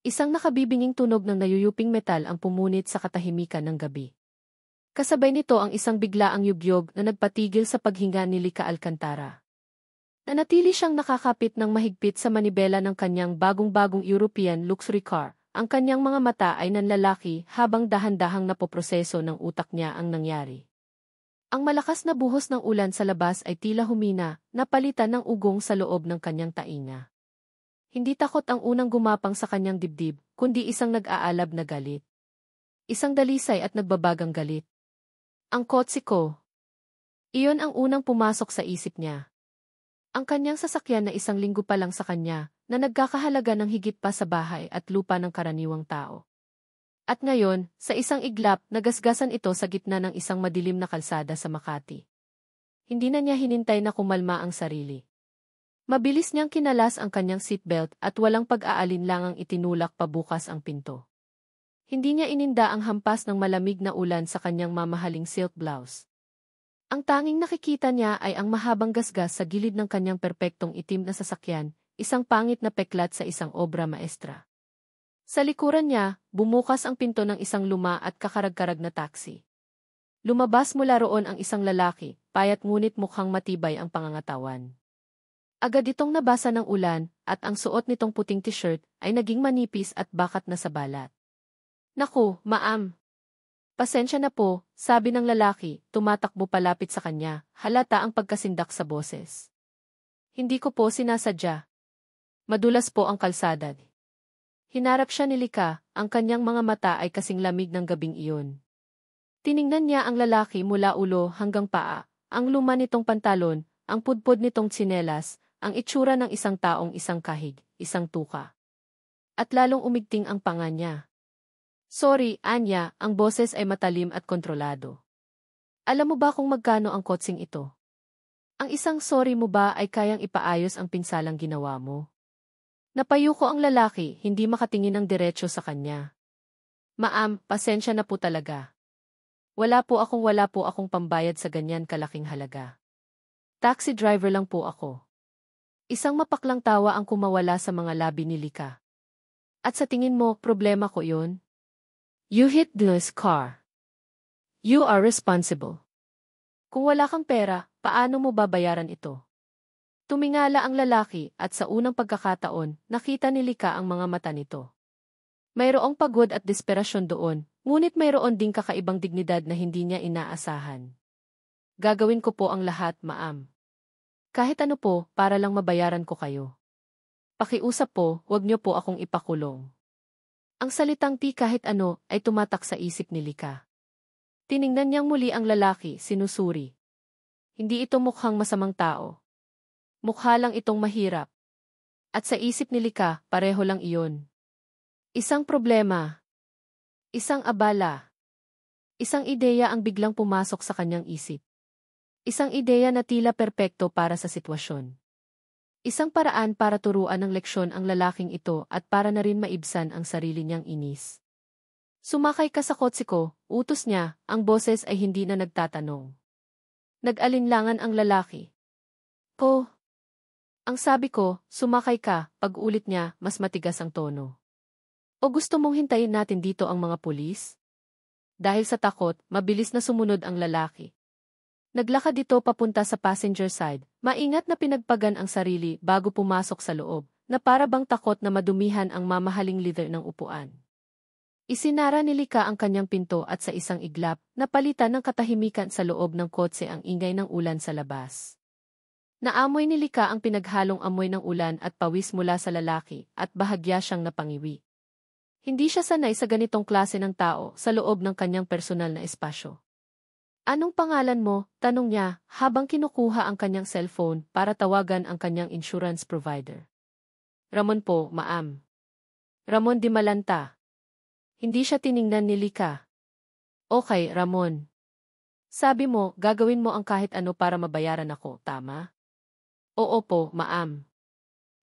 Isang nakabibinging tunog ng nayuyuping metal ang pumunit sa katahimikan ng gabi. Kasabay nito ang isang biglaang yugyog na nagpatigil sa paghinga ni Lika Alcantara. Nanatili siyang nakakapit ng mahigpit sa manibela ng kanyang bagong-bagong European luxury car. Ang kanyang mga mata ay nanlalaki habang dahan-dahang napoproseso ng utak niya ang nangyari. Ang malakas na buhos ng ulan sa labas ay tila humina, napalitan ng ugong sa loob ng kanyang tainga. Hindi takot ang unang gumapang sa kanyang dibdib, kundi isang nag-aalab na galit. Isang dalisay at nagbabagang galit. Ang kotse ko. Iyon ang unang pumasok sa isip niya. Ang kanyang sasakyan na isang linggo pa lang sa kanya, na nagkakahalaga ng higit pa sa bahay at lupa ng karaniwang tao. At ngayon, sa isang iglap, nagasgasan ito sa gitna ng isang madilim na kalsada sa Makati. Hindi na niya hinintay na kumalma ang sarili. Mabilis niyang kinalas ang kanyang seatbelt at walang pag-aalinlangang itinulak pabukas ang pinto. Hindi niya ininda ang hampas ng malamig na ulan sa kanyang mamahaling silk blouse. Ang tanging nakikita niya ay ang mahabang gasgas sa gilid ng kanyang perpektong itim na sasakyan, isang pangit na peklat sa isang obra maestra. Sa likuran niya, bumukas ang pinto ng isang luma at kakarag-karag na taxi. Lumabas mula roon ang isang lalaki, payat ngunit mukhang matibay ang pangangatawan. Agad itong nabasa ng ulan, at ang suot nitong puting t-shirt ay naging manipis at bakat na sa balat. Naku, ma'am. Pasensya na po, sabi ng lalaki, tumatakbo palapit sa kanya, halata ang pagkasindak sa boses. Hindi ko po sinasadya. Madulas po ang kalsada. Hinarap siya ni Lika, ang kanyang mga mata ay kasing lamig ng gabing iyon. Tiningnan niya ang lalaki mula ulo hanggang paa, ang luma nitong pantalon, ang pudpod nitong tsinelas, ang itsura ng isang taong isang kahig, isang tuka. At lalong umigting ang panga niya. Sorry, Anya, ang boses ay matalim at kontrolado. Alam mo ba kung magkano ang kotseng ito? Ang isang sorry mo ba ay kayang ipaayos ang pinsalang ginawa mo? Napayuko ang lalaki, hindi makatingin ng diretso sa kanya. Ma'am, pasensya na po talaga. Wala po akong pambayad sa ganyan kalaking halaga. Taxi driver lang po ako. Isang mapaklang tawa ang kumawala sa mga labi ni Lika. At sa tingin mo, problema ko yun? You hit this car. You are responsible. Kung wala kang pera, paano mo babayaran ito? Tumingala ang lalaki at sa unang pagkakataon, nakita ni Lika ang mga mata nito. Mayroong pagod at desperasyon doon, ngunit mayroon ding kakaibang dignidad na hindi niya inaasahan. Gagawin ko po ang lahat, ma'am. Kahit ano po, para lang mabayaran ko kayo. Pakiusap po, wag niyo po akong ipakulong. Ang salitang ti kahit ano ay tumatak sa isip ni Lika. Tiningnan niyang muli ang lalaki, sinusuri. Hindi ito mukhang masamang tao. Mukha lang itong mahirap. At sa isip ni Lika, pareho lang iyon. Isang problema. Isang abala. Isang ideya ang biglang pumasok sa kanyang isip. Isang ideya na tila perpekto para sa sitwasyon. Isang paraan para turuan ng leksyon ang lalaking ito at para na rin maibsan ang sarili niyang inis. Sumakay ka sa kotse ko, utos niya, ang boses ay hindi na nagtatanong. Nag-alinlangan ang lalaki. Ko. Ang sabi ko, sumakay ka, pag-ulit niya, mas matigas ang tono. O gusto mong hintayin natin dito ang mga pulis? Dahil sa takot, mabilis na sumunod ang lalaki. Naglakad ito papunta sa passenger side, maingat na pinagpagan ang sarili bago pumasok sa loob, na para bang takot na madumihan ang mamahaling leather ng upuan. Isinara ni Lika ang kanyang pinto at sa isang iglap, napalitan ng katahimikan sa loob ng kotse ang ingay ng ulan sa labas. Naamoy ni Lika ang pinaghalong amoy ng ulan at pawis mula sa lalaki at bahagya siyang napangiwi. Hindi siya sanay sa ganitong klase ng tao sa loob ng kanyang personal na espasyo. Anong pangalan mo? Tanong niya habang kinukuha ang kanyang cellphone para tawagan ang kanyang insurance provider. Ramon po, ma'am. Ramon Di Malanta. Hindi siya tiningnan ni Lika. Okay, Ramon. Sabi mo, gagawin mo ang kahit ano para mabayaran ako, tama? Oo po, ma'am.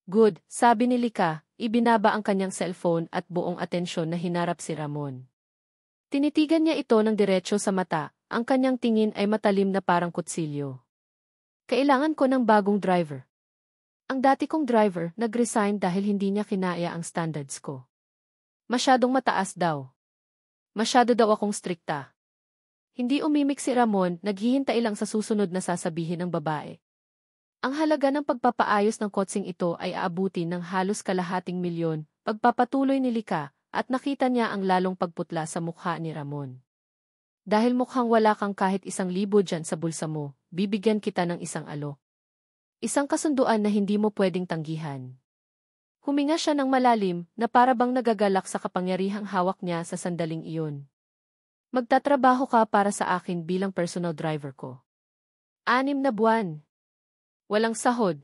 Good, sabi ni Lika, ibinaba ang kanyang cellphone at buong atensyon na hinarap si Ramon. Tinitigan niya ito ng diretso sa mata. Ang kanyang tingin ay matalim na parang kutsilyo. Kailangan ko ng bagong driver. Ang dati kong driver nag-resign dahil hindi niya kinaya ang standards ko. Masyadong mataas daw. Masyado daw akong strikta. Hindi umimik si Ramon, naghihintay lang sa susunod na sasabihin ng babae. Ang halaga ng pagpapaayos ng kotseng ito ay aabutin ng halos kalahating milyon, pagpapatuloy ni Lika, at nakita niya ang lalong pagputla sa mukha ni Ramon. Dahil mukhang wala kang kahit 1,000 dyan sa bulsa mo, bibigyan kita ng isang alok. Isang kasunduan na hindi mo pwedeng tanggihan. Huminga siya ng malalim na para bang nagagalak sa kapangyarihang hawak niya sa sandaling iyon. Magtatrabaho ka para sa akin bilang personal driver ko. 6 na buwan. Walang sahod.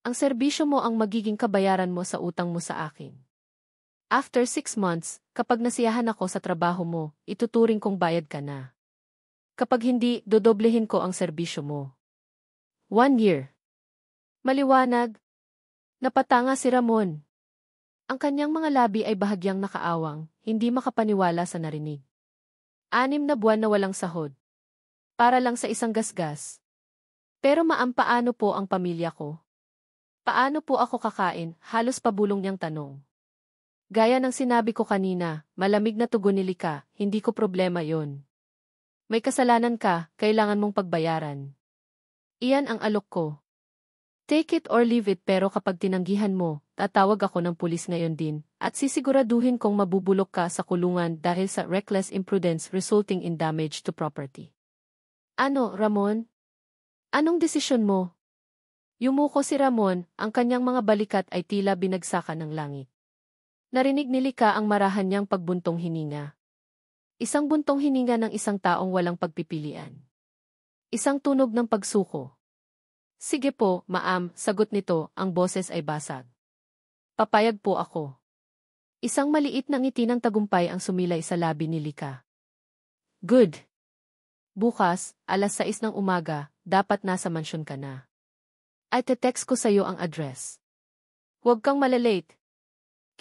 Ang serbisyo mo ang magiging kabayaran mo sa utang mo sa akin. After 6 months, kapag nasiyahan ako sa trabaho mo, ituturing kong bayad ka na. Kapag hindi, dodoblehin ko ang serbisyo mo. 1 year. Maliwanag. Napatanga si Ramon. Ang kanyang mga labi ay bahagyang nakaawang, hindi makapaniwala sa narinig. 6 na buwan na walang sahod. Para lang sa isang gasgas. Pero paano po ang pamilya ko? Paano po ako kakain? Halos pabulong niyang tanong. Gaya ng sinabi ko kanina, malamig na tugon ni Lika, hindi ko problema yon. May kasalanan ka, kailangan mong pagbayaran. Iyan ang alok ko. Take it or leave it, pero kapag tinanggihan mo, tatawag ako ng pulis ngayon din, at sisiguraduhin kong mabubulok ka sa kulungan dahil sa reckless imprudence resulting in damage to property. Ano, Ramon? Anong desisyon mo? Yumuko si Ramon, ang kanyang mga balikat ay tila binagsakan ng langit. Narinig ni Lika ang marahan niyang pagbuntong hininga. Isang buntong hininga ng isang taong walang pagpipilian. Isang tunog ng pagsuko. Sige po, ma'am, sagot nito, ang boses ay basag. Papayag po ako. Isang maliit na ngiti ng tagumpay ang sumilay sa labi ni Lika. Good. Bukas, 6:00 ng umaga, dapat nasa mansyon ka na. Ay te-text ko sa'yo ang address. Huwag kang malalate.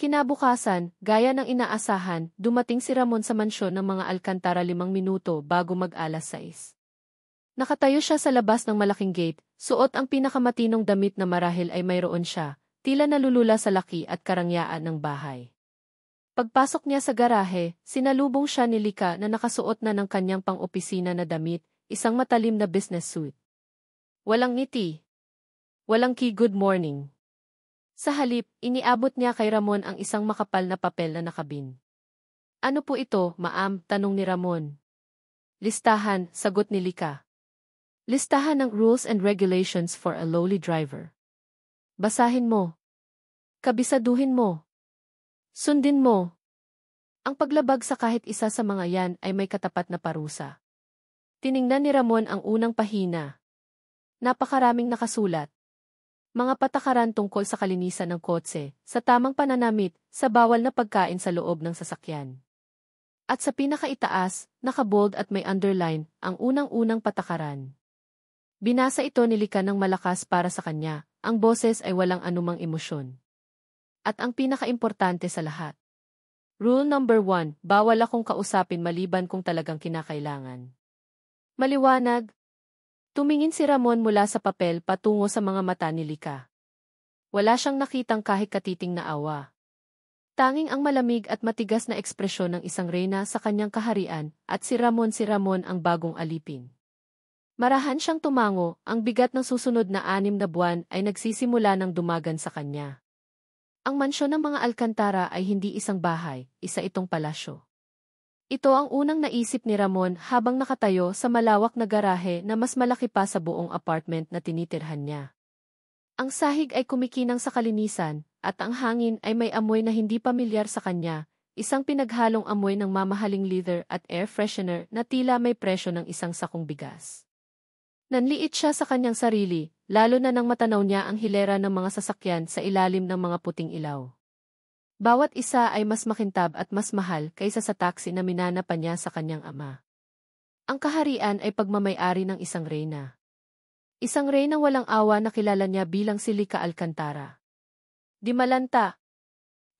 Kinabukasan, gaya ng inaasahan, dumating si Ramon sa mansyon ng mga Alcantara 5 minuto bago mag-6:00. Nakatayo siya sa labas ng malaking gate, suot ang pinakamatinong damit na marahil ay mayroon siya, tila nalulula sa laki at karangyaan ng bahay. Pagpasok niya sa garahe, sinalubong siya ni Lika na nakasuot na ng kanyang pang-opisina na damit, isang matalim na business suit. Walang ngiti. Walang good morning. Sa halip, iniabot niya kay Ramon ang isang makapal na papel na nakabin. Ano po ito, ma'am? Tanong ni Ramon. Listahan, sagot ni Lika. Listahan ng rules and regulations for a lowly driver. Basahin mo. Kabisaduhin mo. Sundin mo. Ang paglabag sa kahit isa sa mga yan ay may katapat na parusa. Tiningnan ni Ramon ang unang pahina. Napakaraming nakasulat. Mga patakaran tungkol sa kalinisan ng kotse, sa tamang pananamit, sa bawal na pagkain sa loob ng sasakyan. At sa pinakaitaas, nakabold at may underline, ang unang-unang patakaran. Binasa ito ni Lika ng malakas para sa kanya, ang boses ay walang anumang emosyon. At ang pinakaimportante sa lahat. Rule number 1, bawal akong kausapin maliban kung talagang kinakailangan. Maliwanag. Tumingin si Ramon mula sa papel patungo sa mga mata ni Lika. Wala siyang nakitang kahit katiting na awa. Tanging ang malamig at matigas na ekspresyon ng isang reyna sa kanyang kaharian, at si Ramon ang bagong alipin. Marahan siyang tumango, ang bigat ng susunod na 6 na buwan ay nagsisimula ng dumagan sa kanya. Ang mansyon ng mga Alcantara ay hindi isang bahay, isa itong palasyo. Ito ang unang naisip ni Ramon habang nakatayo sa malawak na garahe na mas malaki pa sa buong apartment na tinitirhan niya. Ang sahig ay kumikinang sa kalinisan, at ang hangin ay may amoy na hindi pamilyar sa kanya, isang pinaghalong amoy ng mamahaling leather at air freshener na tila may presyo ng isang sakong bigas. Nanliit siya sa kanyang sarili, lalo na nang matanaw niya ang hilera ng mga sasakyan sa ilalim ng mga puting ilaw. Bawat isa ay mas makintab at mas mahal kaysa sa taxi na minana pa niya sa kanyang ama. Ang kaharian ay pagmamay-ari ng isang reyna. Isang reynang walang awa na kilala niya bilang si Lika Alcantara. Di malanta.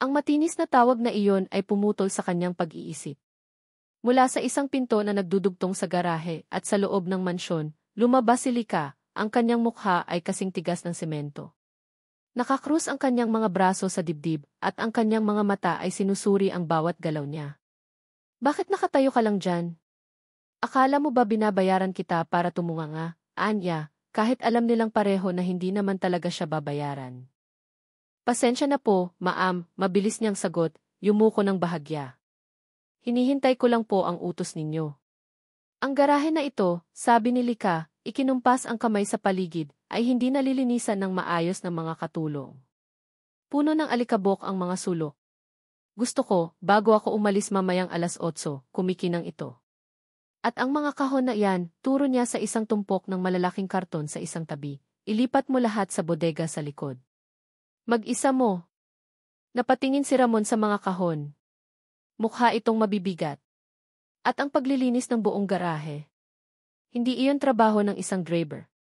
Ang matinis na tawag na iyon ay pumutol sa kanyang pag-iisip. Mula sa isang pinto na nagdudugtong sa garahe at sa loob ng mansyon, lumabas si Lika, ang kanyang mukha ay kasing tigas ng semento. Nakakrus ang kanyang mga braso sa dibdib at ang kanyang mga mata ay sinusuri ang bawat galaw niya. Bakit nakatayo ka lang dyan? Akala mo ba binabayaran kita para tumunganga, Anya, kahit alam nilang pareho na hindi naman talaga siya babayaran? Pasensya na po, ma'am, mabilis niyang sagot, yumuko ng bahagya. Hinihintay ko lang po ang utos ninyo. Ang garahe na ito, sabi ni Lika, ikinumpas ang kamay sa paligid, ay hindi nalilinisan ng maayos ng mga katulong. Puno ng alikabok ang mga sulok. Gusto ko, bago ako umalis mamayang 8:00, kumikinang ito. At ang mga kahon na iyan, turo niya sa isang tumpok ng malalaking karton sa isang tabi, ilipat mo lahat sa bodega sa likod. Mag-isa mo. Napatingin si Ramon sa mga kahon. Mukha itong mabibigat. At ang paglilinis ng buong garahe. Hindi iyon trabaho ng isang driver.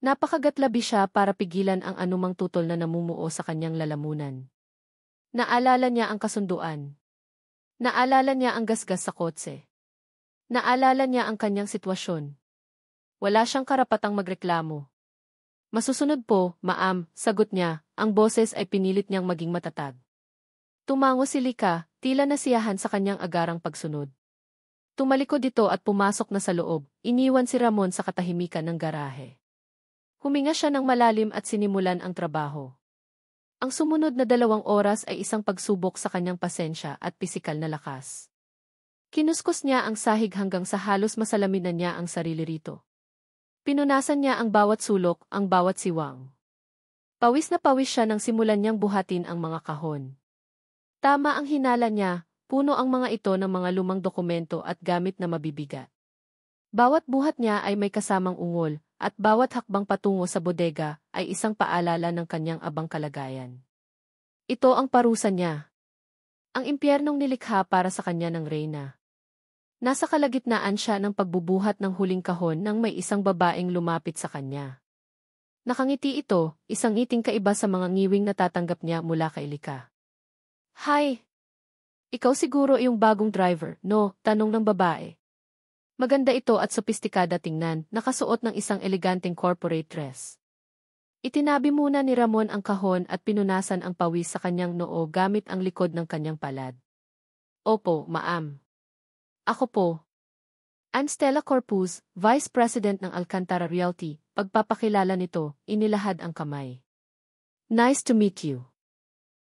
Napakagatlabi siya para pigilan ang anumang tutol na namumuo sa kanyang lalamunan. Naalala niya ang kasunduan. Naalala niya ang gasgas sa kotse. Naalala niya ang kanyang sitwasyon. Wala siyang karapatang magreklamo. Masusunod po, ma'am, sagot niya, ang boses ay pinilit niyang maging matatag. Tumango si Lika, tila nasiyahan sa kanyang agarang pagsunod. Tumalikod ito at pumasok na sa loob, iniwan si Ramon sa katahimikan ng garahe. Huminga siya ng malalim at sinimulan ang trabaho. Ang sumunod na 2 oras ay isang pagsubok sa kanyang pasensya at pisikal na lakas. Kinuskos niya ang sahig hanggang sa halos masalamin na niya ang sarili rito. Pinunasan niya ang bawat sulok, ang bawat siwang. Pawis na pawis siya nang simulan niyang buhatin ang mga kahon. Tama ang hinala niya, puno ang mga ito ng mga lumang dokumento at gamit na mabibigat. Bawat buhat niya ay may kasamang ungol, at bawat hakbang patungo sa bodega ay isang paalala ng kanyang abang kalagayan. Ito ang parusa niya. Ang impyernong nilikha para sa kanya ng reyna. Nasa kalagitnaan siya ng pagbubuhat ng huling kahon nang may isang babaeng lumapit sa kanya. Nakangiti ito, isang ngiting kaiba sa mga ngiwing natatanggap niya mula kay Lika. Hi! Ikaw siguro yung bagong driver, no? Tanong ng babae. Maganda ito at sopistikada tingnan, nakasuot ng isang eleganteng corporate dress. Itinabi muna ni Ramon ang kahon at pinunasan ang pawis sa kanyang noo gamit ang likod ng kanyang palad. Opo, ma'am. Ako po. I'm Stella Corpus, Vice President ng Alcantara Realty. Pagpapakilala nito, inilahad ang kamay. Nice to meet you.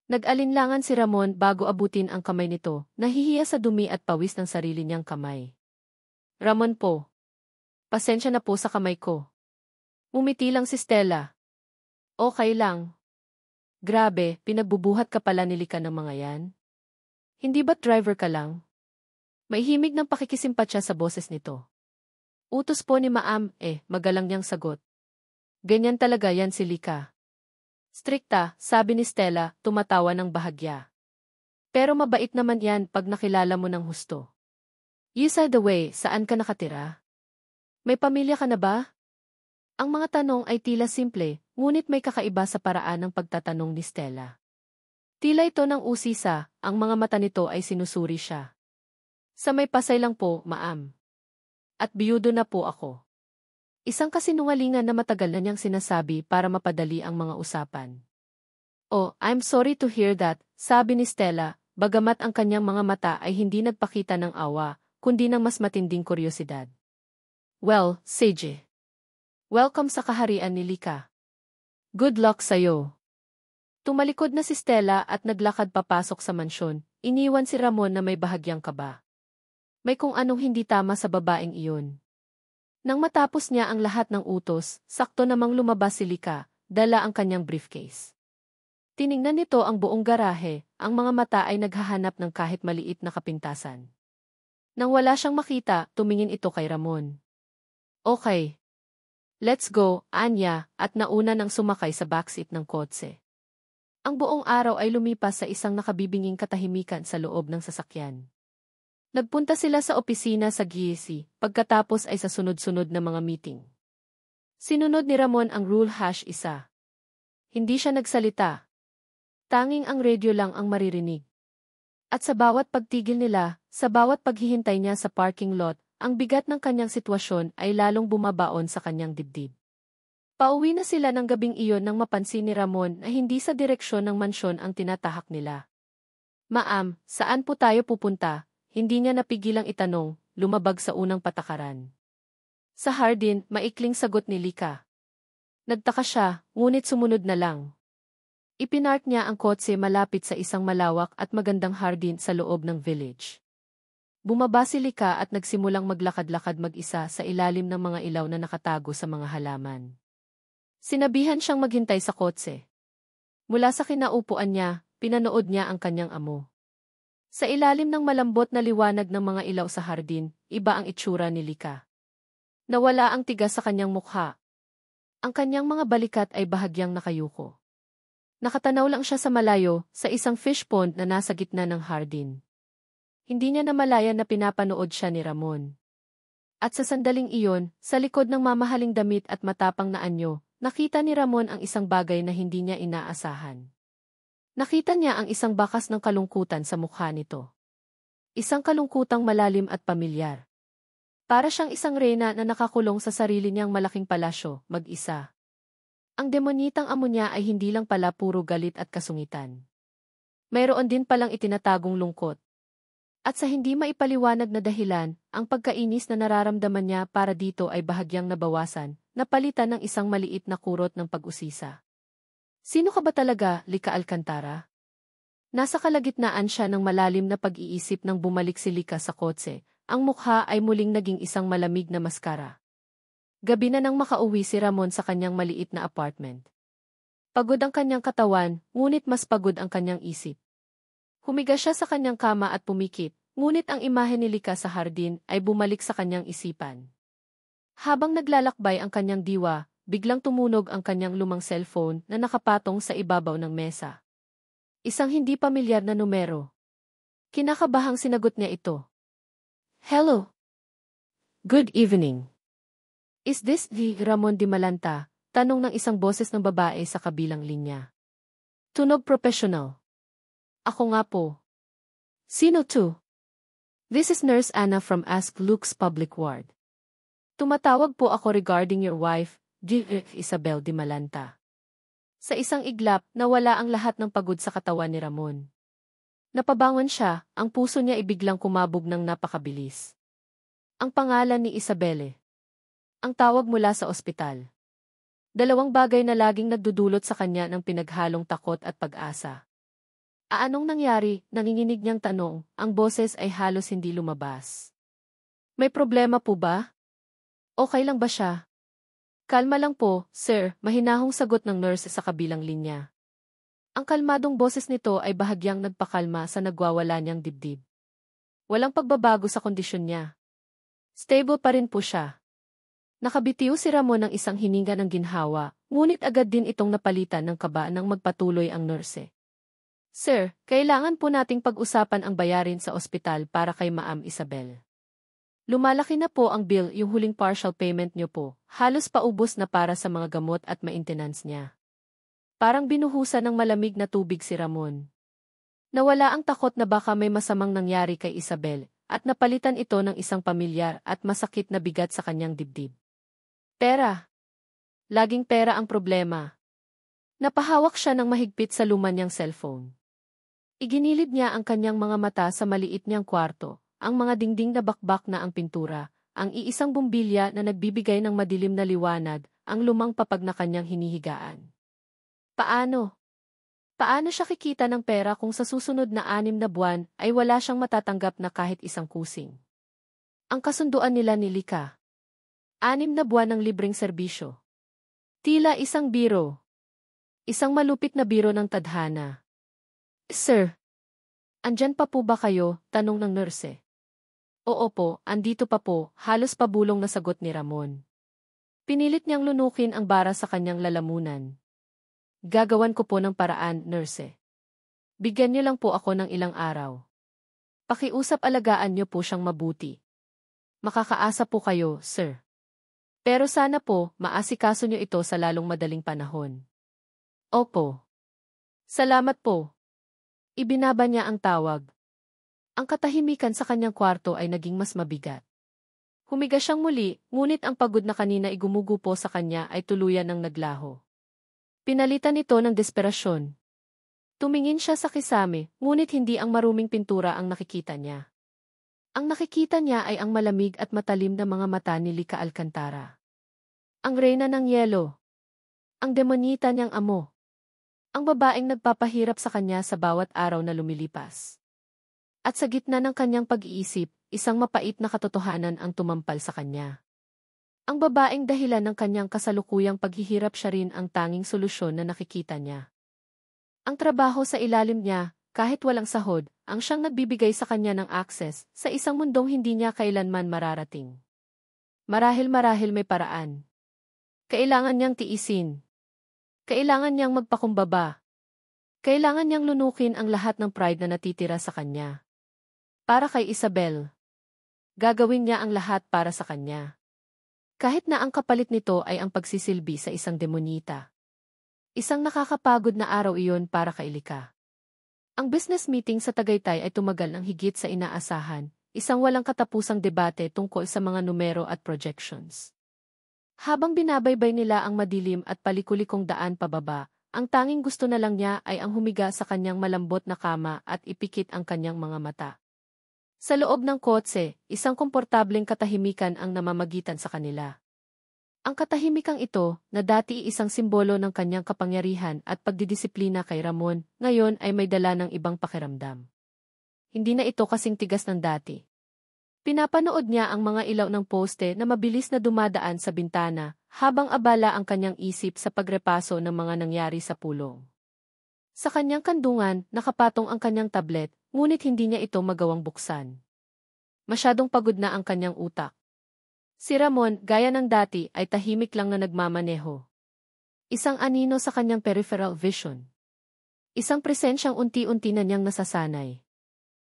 Nag-alinlangan si Ramon bago abutin ang kamay nito, nahihiya sa dumi at pawis ng sarili niyang kamay. Ramon po. Pasensya na po sa kamay ko. Umiti lang si Stella. Okay lang. Grabe, pinagbubuhat ka pala ni Lika ng mga yan? Hindi ba't driver ka lang? May himig ng pakikisimpatya sa boses nito. Utos po ni Ma'am, magalang niyang sagot. Ganyan talaga yan si Lika. Strikta, sabi ni Stella, tumatawa ng bahagya. Pero mabait naman yan pag nakilala mo ng husto. You said the way, saan ka nakatira? May pamilya ka na ba? Ang mga tanong ay tila simple, ngunit may kakaiba sa paraan ng pagtatanong ni Stella. Tila ito ng usisa, ang mga mata nito ay sinusuri siya. Sa may pasay lang po, ma'am. At biyudo na po ako. Isang kasinungalingan na matagal na niyang sinasabi para mapadali ang mga usapan. Oh, I'm sorry to hear that, sabi ni Stella, bagamat ang kanyang mga mata ay hindi nagpakita ng awa, kundi ng mas matinding kuryosidad. Well, Sage. Welcome sa kaharian ni Lika. Good luck sa'yo. Tumalikod na si Stella at naglakad papasok sa mansyon, iniwan si Ramon na may bahagyang kaba. May kung anong hindi tama sa babaeng iyon. Nang matapos niya ang lahat ng utos, sakto namang lumabas si Lika, dala ang kanyang briefcase. Tiningnan nito ang buong garahe, ang mga mata ay naghahanap ng kahit maliit na kapintasan. Nang wala siyang makita, tumingin ito kay Ramon. Okay. Let's go, Anya, at nauna nang sumakay sa backseat ng kotse. Ang buong araw ay lumipas sa isang nakabibinging katahimikan sa loob ng sasakyan. Nagpunta sila sa opisina sa GSC, pagkatapos ay sa sunod-sunod na mga meeting. Sinunod ni Ramon ang rule #1. Hindi siya nagsalita. Tanging ang radio lang ang maririnig. At sa bawat pagtigil nila, sa bawat paghihintay niya sa parking lot, ang bigat ng kanyang sitwasyon ay lalong bumabaon sa kanyang dibdib. Pauwi na sila ng gabing iyon nang mapansin ni Ramon na hindi sa direksyon ng mansyon ang tinatahak nila. Ma'am, saan po tayo pupunta? Hindi niya napigilang itanong, lumabag sa unang patakaran. Sa Hardin, maikling sagot ni Lika. Nagtaka siya, ngunit sumunod na lang. Ipinark niya ang kotse malapit sa isang malawak at magandang hardin sa loob ng village. Bumaba si Lika at nagsimulang maglakad-lakad mag-isa sa ilalim ng mga ilaw na nakatago sa mga halaman. Sinabihan siyang maghintay sa kotse. Mula sa kinaupuan niya, pinanood niya ang kanyang amo. Sa ilalim ng malambot na liwanag ng mga ilaw sa hardin, iba ang itsura ni Lika. Nawala ang tigas sa kanyang mukha. Ang kanyang mga balikat ay bahagyang nakayuko. Nakatanaw lang siya sa malayo, sa isang fish pond na nasa gitna ng hardin. Hindi niya namalayan na pinapanood siya ni Ramon. At sa sandaling iyon, sa likod ng mamahaling damit at matapang na anyo, nakita ni Ramon ang isang bagay na hindi niya inaasahan. Nakita niya ang isang bakas ng kalungkutan sa mukha nito. Isang kalungkutang malalim at pamilyar. Para siyang isang reyna na nakakulong sa sarili niyang malaking palasyo, mag-isa. Ang demonitang amo niya ay hindi lang pala puro galit at kasungitan. Mayroon din palang itinatagong lungkot. At sa hindi maipaliwanag na dahilan, ang pagkainis na nararamdaman niya para dito ay bahagyang nabawasan, napalitan ng isang maliit na kurot ng pag-usisa. Sino ka ba talaga, Lika Alcantara? Nasa kalagitnaan siya ng malalim na pag-iisip nang bumalik si Lika sa kotse, ang mukha ay muling naging isang malamig na maskara. Gabi na nang makauwi si Ramon sa kanyang maliit na apartment. Pagod ang kanyang katawan, ngunit mas pagod ang kanyang isip. Humiga siya sa kanyang kama at pumikit, ngunit ang imahe ni Lika sa hardin ay bumalik sa kanyang isipan. Habang naglalakbay ang kanyang diwa, biglang tumunog ang kanyang lumang cellphone na nakapatong sa ibabaw ng mesa. Isang hindi pamilyar na numero. Kinakabahang sinagot niya ito. Hello. Good evening. Is this the Ramon de Malanta? Tanong ng isang boses ng babae sa kabilang linya. Tunog professional. Ako nga po. Sino to? This is Nurse Anna from Ask Luke's public ward. Tumatawag po ako regarding your wife, Isabel de Malanta. Sa isang iglap, nawala ang lahat ng pagod sa katawan ni Ramon. Napabangon siya, ang puso niya ibiglang kumabog ng napakabilis. Ang pangalan ni Isabelle. Ang tawag mula sa ospital. Dalawang bagay na laging nagdudulot sa kanya ng pinaghalong takot at pag-asa. Anong nangyari? Nanginginig niyang tanong, ang boses ay halos hindi lumabas. May problema po ba? Okay lang ba siya? Kalma lang po, sir, mahinahong sagot ng nurse sa kabilang linya. Ang kalmadong boses nito ay bahagyang nagpakalma sa nagwawala niyang dibdib. Walang pagbabago sa kondisyon niya. Stable pa rin po siya. Nakabitiw si Ramon ng isang hininga ng ginhawa, ngunit agad din itong napalitan ng kaba nang magpatuloy ang nurse. Sir, kailangan po nating pag-usapan ang bayarin sa ospital para kay Ma'am Isabel. Lumalaki na po ang bill, yung huling partial payment niyo po, halos paubos na para sa mga gamot at maintenance niya. Parang binuhusan ng malamig na tubig si Ramon. Nawala ang takot na baka may masamang nangyari kay Isabel, at napalitan ito ng isang pamilyar at masakit na bigat sa kanyang dibdib. Pera. Laging pera ang problema. Napahawak siya ng mahigpit sa luma niyang cellphone. Iginilid niya ang kanyang mga mata sa maliit niyang kwarto, ang mga dingding na bakbak na ang pintura, ang iisang bumbilya na nagbibigay ng madilim na liwanag, ang lumang papag na kanyang hinihigaan. Paano? Paano siya kikita ng pera kung sa susunod na 6 na buwan ay wala siyang matatanggap na kahit isang kusing? Ang kasunduan nila ni Lika. 6 na buwan ng libreng serbisyo. Tila isang biro. Isang malupit na biro ng tadhana. Sir, andyan pa po ba kayo? Tanong ng nurse. Oo po, andito pa po, halos pabulong na sagot ni Ramon. Pinilit niyang lunukin ang bara sa kanyang lalamunan. Gagawan ko po ng paraan, nurse. Bigyan niyo lang po ako ng ilang araw. Pakiusap alagaan niyo po siyang mabuti. Makakaasa po kayo, sir. Pero sana po, maasikaso niyo ito sa lalong madaling panahon. Opo. Salamat po. Ibinaba niya ang tawag. Ang katahimikan sa kanyang kwarto ay naging mas mabigat. Humiga siyang muli, ngunit ang pagod na kanina ay gumugupo sa kanya ay tuluyan ng naglaho. Pinalitan ito ng desperasyon. Tumingin siya sa kisame, ngunit hindi ang maruming pintura ang nakikita niya. Ang nakikita niya ay ang malamig at matalim na mga mata ni Lika Alcantara. Ang reyna ng yelo. Ang demonita niyang amo. Ang babaeng nagpapahirap sa kanya sa bawat araw na lumilipas. At sa gitna ng kanyang pag-iisip, isang mapait na katotohanan ang tumampal sa kanya. Ang babaeng dahilan ng kanyang kasalukuyang paghihirap siya rin ang tanging solusyon na nakikita niya. Ang trabaho sa ilalim niya, kahit walang sahod, ang siyang nagbibigay sa kanya ng access sa isang mundong hindi niya kailanman mararating. Marahil may paraan. Kailangan niyang tiisin. Kailangan niyang magpakumbaba. Kailangan niyang lunukin ang lahat ng pride na natitira sa kanya. Para kay Isabel. Gagawin niya ang lahat para sa kanya. Kahit na ang kapalit nito ay ang pagsisilbi sa isang demonita. Isang nakakapagod na araw iyon para kay Lika. Ang business meeting sa Tagaytay ay tumagal ng higit sa inaasahan, isang walang katapusang debate tungkol sa mga numero at projections. Habang binabaybay nila ang madilim at palikulikong daan pababa, ang tanging gusto na lang niya ay ang humiga sa kanyang malambot na kama at ipikit ang kanyang mga mata. Sa loob ng kotse, isang komportableng katahimikan ang namamagitan sa kanila. Ang katahimikang ito, na dati isang simbolo ng kanyang kapangyarihan at pagdidisiplina kay Ramon, ngayon ay may dala ng ibang pakiramdam. Hindi na ito kasing tigas ng dati. Pinapanood niya ang mga ilaw ng poste na mabilis na dumadaan sa bintana, habang abala ang kanyang isip sa pagrepaso ng mga nangyari sa pulong. Sa kanyang kandungan, nakapatong ang kanyang tablet, ngunit hindi niya ito magawang buksan. Masyadong pagod na ang kanyang utak. Si Ramon, gaya ng dati, ay tahimik lang na nagmamaneho. Isang anino sa kanyang peripheral vision. Isang presensyang unti-unti na niyang nasasanay.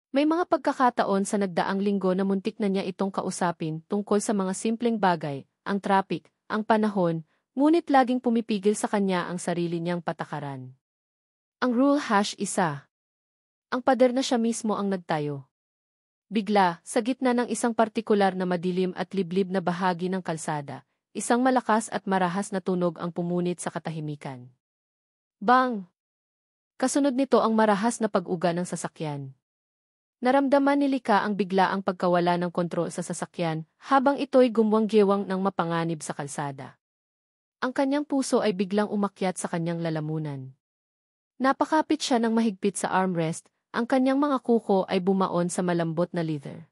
May mga pagkakataon sa nagdaang linggo na muntik na niya itong kausapin tungkol sa mga simpleng bagay, ang traffic, ang panahon, ngunit laging pumipigil sa kanya ang sarili niyang patakaran. Ang rule #1. Ang pader na siya mismo ang nagtayo. Bigla, sa gitna ng isang partikular na madilim at liblib na bahagi ng kalsada, isang malakas at marahas na tunog ang pumunit sa katahimikan. Bang! Kasunod nito ang marahas na pag-uga ng sasakyan. Naramdaman ni Lika ang biglaang pagkawala ng kontrol sa sasakyan habang ito'y gumwang-gewang ng mapanganib sa kalsada. Ang kanyang puso ay biglang umakyat sa kanyang lalamunan. Napakapit siya ng mahigpit sa armrest. Ang kanyang mga kuko ay bumaon sa malambot na leather.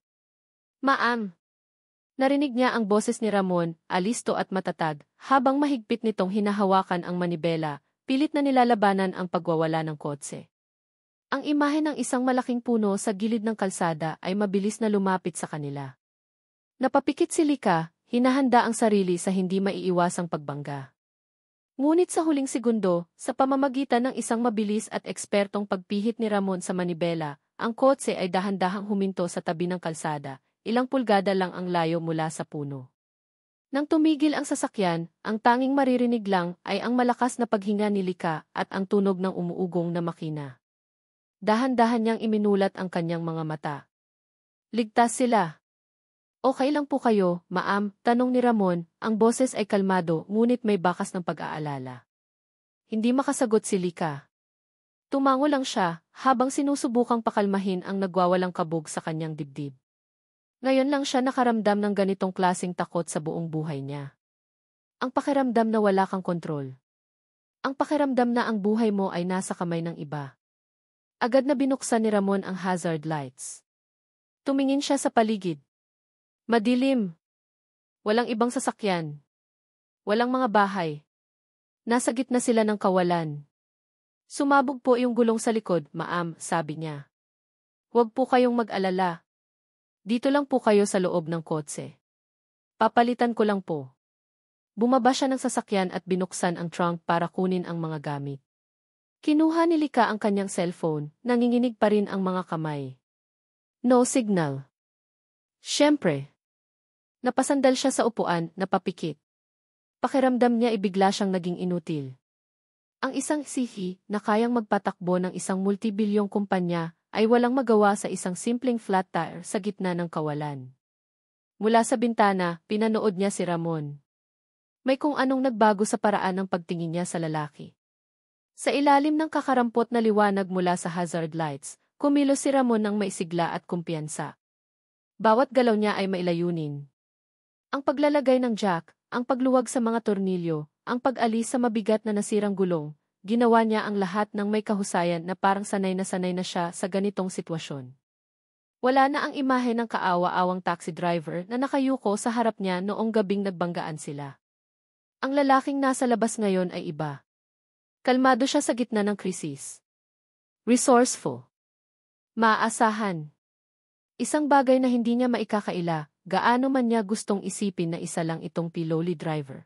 Ma'am! Narinig niya ang boses ni Ramon, alisto at matatag, habang mahigpit nitong hinahawakan ang manibela, pilit na nilalabanan ang pagwawala ng kotse. Ang imahe ng isang malaking puno sa gilid ng kalsada ay mabilis na lumapit sa kanila. Napapikit si Lika, hinahanda ang sarili sa hindi maiiwasang pagbangga. Ngunit sa huling segundo, sa pamamagitan ng isang mabilis at ekspertong pagpihit ni Ramon sa manibela, ang kotse ay dahan-dahang huminto sa tabi ng kalsada, ilang pulgada lang ang layo mula sa puno. Nang tumigil ang sasakyan, ang tanging maririnig lang ay ang malakas na paghinga ni Lika at ang tunog ng umuugong na makina. Dahan-dahan niyang iminulat ang kanyang mga mata. Ligtas sila. Okay lang po kayo, ma'am, tanong ni Ramon, ang boses ay kalmado ngunit may bakas ng pag-aalala. Hindi makasagot si Lika. Tumango lang siya, habang sinusubukang pakalmahin ang nagwawalang kabog sa kanyang dibdib. Ngayon lang siya nakaramdam ng ganitong klaseng takot sa buong buhay niya. Ang pakiramdam na wala kang kontrol. Ang pakiramdam na ang buhay mo ay nasa kamay ng iba. Agad na binuksan ni Ramon ang hazard lights. Tumingin siya sa paligid. Madilim. Walang ibang sasakyan. Walang mga bahay. Nasa gitna sila ng kawalan. Sumabog po yung gulong sa likod, ma'am, sabi niya. Huwag po kayong mag-alala. Dito lang po kayo sa loob ng kotse. Papalitan ko lang po. Bumaba siya ng sasakyan at binuksan ang trunk para kunin ang mga gamit. Kinuha ni Lika ang kanyang cellphone, nanginginig pa rin ang mga kamay. No signal. Siyempre. Napasandal siya sa upuan, napapikit. Pakiramdam niya ibigla siyang naging inutil. Ang isang sihi na kayang magpatakbo ng isang multibilyong kumpanya ay walang magawa sa isang simpleng flat tire sa gitna ng kawalan. Mula sa bintana, pinanood niya si Ramon. May kung anong nagbago sa paraan ng pagtingin niya sa lalaki. Sa ilalim ng kakarampot na liwanag mula sa hazard lights, kumilos si Ramon ng maisigla at kumpiyansa. Bawat galaw niya ay mailayunin. Ang paglalagay ng jack, ang pagluwag sa mga tornilyo, ang pag-alis sa mabigat na nasirang gulong, ginawa niya ang lahat ng may kahusayan na parang sanay na siya sa ganitong sitwasyon. Wala na ang imahe ng kaawa-awang taxi driver na nakayuko sa harap niya noong gabing nagbanggaan sila. Ang lalaking nasa labas ngayon ay iba. Kalmado siya sa gitna ng krisis. Resourceful. Maaasahan. Isang bagay na hindi niya maikakaila, gaano man niya gustong isipin na isa lang itong piloli driver.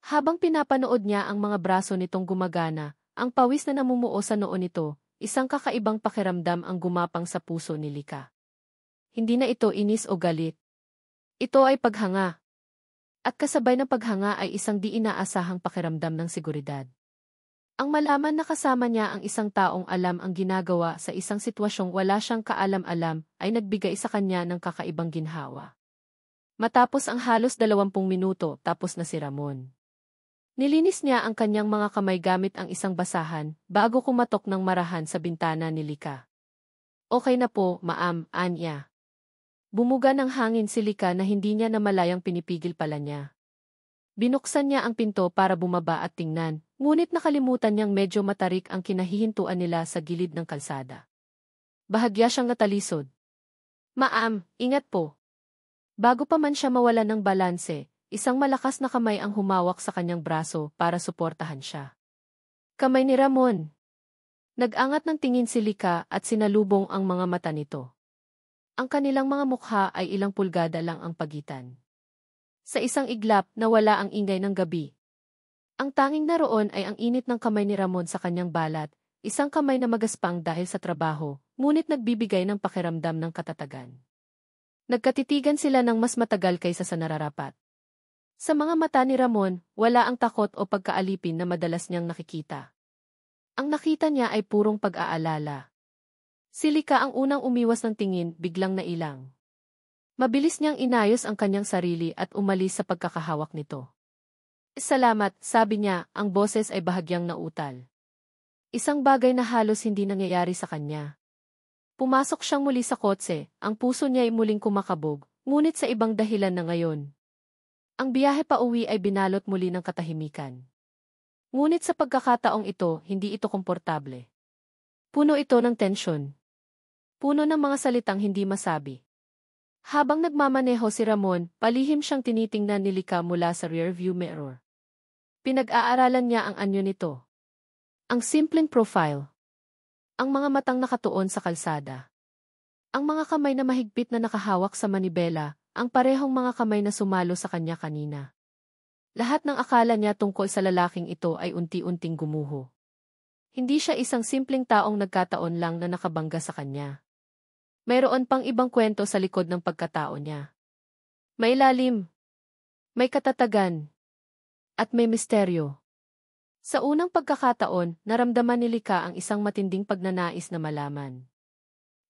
Habang pinapanood niya ang mga braso nitong gumagana, ang pawis na namumuo sa noo nito, isang kakaibang pakiramdam ang gumapang sa puso ni Lika. Hindi na ito inis o galit. Ito ay paghanga. At kasabay ng paghanga ay isang di inaasahang pakiramdam ng seguridad. Ang malaman na kasama niya ang isang taong alam ang ginagawa sa isang sitwasyong wala siyang kaalam-alam ay nagbigay sa kanya ng kakaibang ginhawa. Matapos ang halos 20 minuto, tapos na si Ramon. Nilinis niya ang kanyang mga kamay gamit ang isang basahan bago kumatok ng marahan sa bintana ni Lika. Okay na po, ma'am, anya. Bumuga ng hangin si Lika na hindi niya namalayang pinipigil pala niya. Binuksan niya ang pinto para bumaba at tingnan, ngunit nakalimutan niyang medyo matarik ang kinahihintuan nila sa gilid ng kalsada. Bahagya siyang natalisod. Ma'am, ingat po. Bago pa man siya mawalan ng balanse, isang malakas na kamay ang humawak sa kanyang braso para suportahan siya. Kamay ni Ramon. Nag-angat ng tingin si Lika at sinalubong ang mga mata nito. Ang kanilang mga mukha ay ilang pulgada lang ang pagitan. Sa isang iglap na wala ang ingay ng gabi. Ang tanging naroon ay ang init ng kamay ni Ramon sa kanyang balat, isang kamay na magaspang dahil sa trabaho, ngunit nagbibigay ng pakiramdam ng katatagan. Nagkatitigan sila ng mas matagal kaysa sa nararapat. Sa mga mata ni Ramon, wala ang takot o pagkaalipin na madalas niyang nakikita. Ang nakita niya ay purong pag-aalala. Si Lika ang unang umiwas ng tingin, biglang nailang. Mabilis niyang inayos ang kanyang sarili at umalis sa pagkakahawak nito. Salamat, sabi niya, ang boses ay bahagyang nautal. Isang bagay na halos hindi nangyayari sa kanya. Pumasok siyang muli sa kotse, ang puso niya ay muling kumakabog, ngunit sa ibang dahilan na ngayon. Ang biyahe pa uwi ay binalot muli ng katahimikan. Ngunit sa pagkakataong ito, hindi ito komportable. Puno ito ng tensyon. Puno ng mga salitang hindi masabi. Habang nagmamaneho si Ramon, palihim siyang tinitingnan ni Lika mula sa rearview mirror. Pinag-aaralan niya ang anyo nito. Ang simpleng profile. Ang mga matang nakatuon sa kalsada. Ang mga kamay na mahigpit na nakahawak sa manibela, ang parehong mga kamay na sumalo sa kanya kanina. Lahat ng akala niya tungkol sa lalaking ito ay unti-unting gumuho. Hindi siya isang simpleng taong nagkataon lang na nakabangga sa kanya. Mayroon pang ibang kwento sa likod ng pagkatao niya. May lalim, may katatagan, at may misteryo. Sa unang pagkakataon, naramdaman ni Lika ang isang matinding pagnanais na malaman.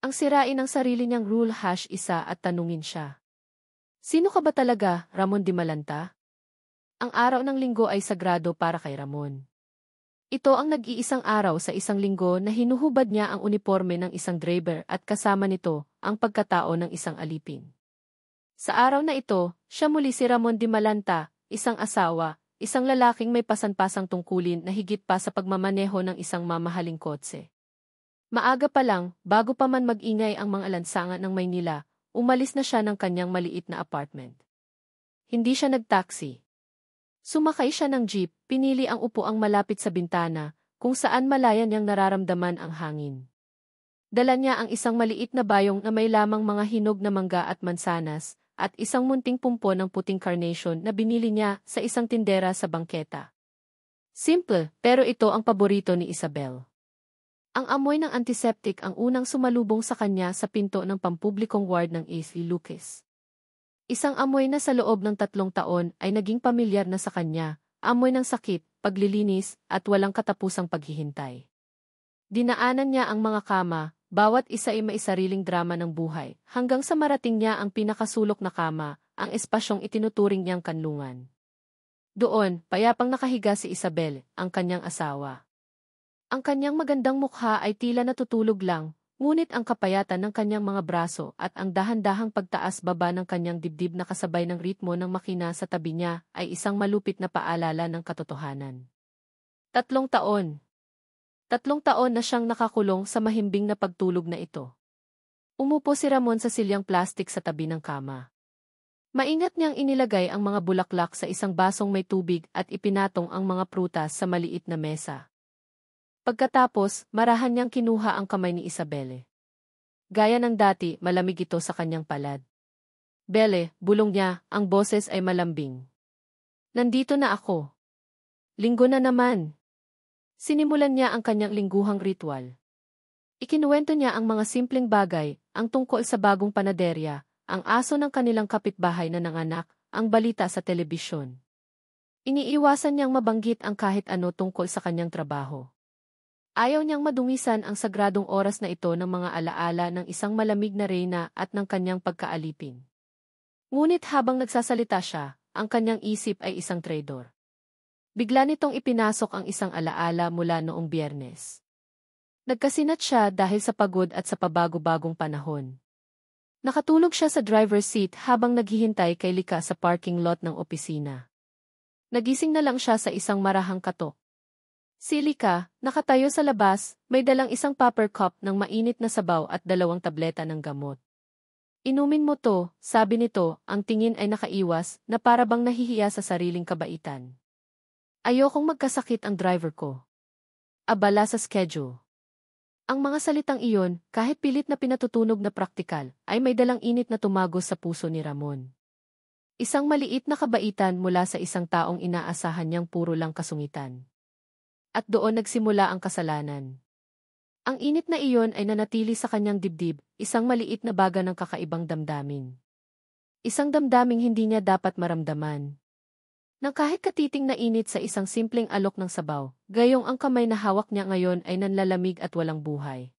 Ang sirain ang sarili niyang rule #1 at tanungin siya. Sino ka ba talaga, Ramon Dimalanta? Ang araw ng linggo ay sagrado para kay Ramon. Ito ang nag-iisang araw sa isang linggo na hinuhubad niya ang uniforme ng isang driver at kasama nito ang pagkatao ng isang alipin. Sa araw na ito, siya muli si Ramon Dimalanta, isang asawa, isang lalaking may pasan-pasang tungkulin na higit pa sa pagmamaneho ng isang mamahaling kotse. Maaga pa lang, bago pa man mag-ingay ang mga lansangan ng Maynila, umalis na siya ng kanyang maliit na apartment. Hindi siya nag-taxi. Sumakay siya ng jeep, pinili ang upuang malapit sa bintana, kung saan malaya niyang nararamdaman ang hangin. Dala niya ang isang maliit na bayong na may lamang mga hinog na mangga at mansanas, at isang munting pumpo ng puting carnation na binili niya sa isang tindera sa bangketa. Simple, pero ito ang paborito ni Isabel. Ang amoy ng antiseptic ang unang sumalubong sa kanya sa pinto ng pampublikong ward ng East Lucas. Isang amoy na sa loob ng 3 taon ay naging pamilyar na sa kanya, amoy ng sakit, paglilinis, at walang katapusang paghihintay. Dinaanan niya ang mga kama, bawat isa ay may sariling drama ng buhay, hanggang sa marating niya ang pinakasulok na kama, ang espasyong itinuturing niyang kanlungan. Doon, payapang nakahiga si Isabel, ang kanyang asawa. Ang kanyang magandang mukha ay tila natutulog lang, ngunit ang kapayatan ng kanyang mga braso at ang dahan-dahang pagtaas-baba ng kanyang dibdib na kasabay ng ritmo ng makina sa tabi niya ay isang malupit na paalala ng katotohanan. 3 taon. 3 taon na siyang nakakulong sa mahimbing na pagtulog na ito. Umupo si Ramon sa silyang plastik sa tabi ng kama. Maingat niyang inilagay ang mga bulaklak sa isang basong may tubig at ipinatong ang mga prutas sa maliit na mesa. Pagkatapos, marahan niyang kinuha ang kamay ni Isabelle. Gaya ng dati, malamig ito sa kanyang palad. "Belle," bulong niya, ang boses ay malambing. "Nandito na ako. Linggo na naman." Sinimulan niya ang kanyang lingguhang ritual. Ikinuwento niya ang mga simpleng bagay, ang tungkol sa bagong panaderya, ang aso ng kanilang kapitbahay na nanganak, ang balita sa telebisyon. Iniiwasan niyang mabanggit ang kahit ano tungkol sa kanyang trabaho. Ayaw niyang madungisan ang sagradong oras na ito ng mga alaala ng isang malamig na reyna at ng kanyang pagkaalipin. Ngunit habang nagsasalita siya, ang kanyang isip ay isang traidor. Bigla nitong ipinasok ang isang alaala mula noong Biyernes. Nagkasinat siya dahil sa pagod at sa pabago-bagong panahon. Nakatulog siya sa driver's seat habang naghihintay kay Lika sa parking lot ng opisina. Nagising na lang siya sa isang marahang katok. Si Lika, nakatayo sa labas, may dalang isang paper cup ng mainit na sabaw at 2 tableta ng gamot. "Inumin mo to," sabi nito, ang tingin ay nakaiwas na para bang nahihiya sa sariling kabaitan. "Ayokong magkasakit ang driver ko. Abala sa schedule." Ang mga salitang iyon, kahit pilit na pinatutunog na praktikal, ay may dalang init na tumagos sa puso ni Ramon. Isang maliit na kabaitan mula sa isang taong inaasahan niyang puro lang kasungitan. At doon nagsimula ang kasalanan. Ang init na iyon ay nanatili sa kanyang dibdib, isang maliit na baga ng kakaibang damdamin. Isang damdaming hindi niya dapat maramdaman. Nang kahit katiting na init sa isang simpleng alok ng sabaw, gayong ang kamay na hawak niya ngayon ay nanlalamig at walang buhay.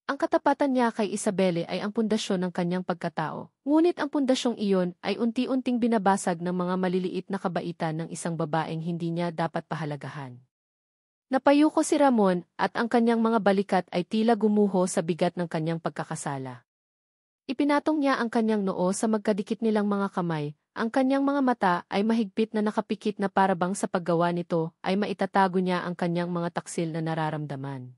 Ang katapatan niya kay Isabelle ay ang pundasyon ng kanyang pagkatao, ngunit ang pundasyong iyon ay unti-unting binabasag ng mga maliliit na kabaitan ng isang babaeng hindi niya dapat pahalagahan. Napayuko si Ramon at ang kanyang mga balikat ay tila gumuho sa bigat ng kanyang pagkakasala. Ipinatong niya ang kanyang noo sa magkadikit nilang mga kamay, ang kanyang mga mata ay mahigpit na nakapikit na parabang sa paggawa nito ay maitatago niya ang kanyang mga taksil na nararamdaman.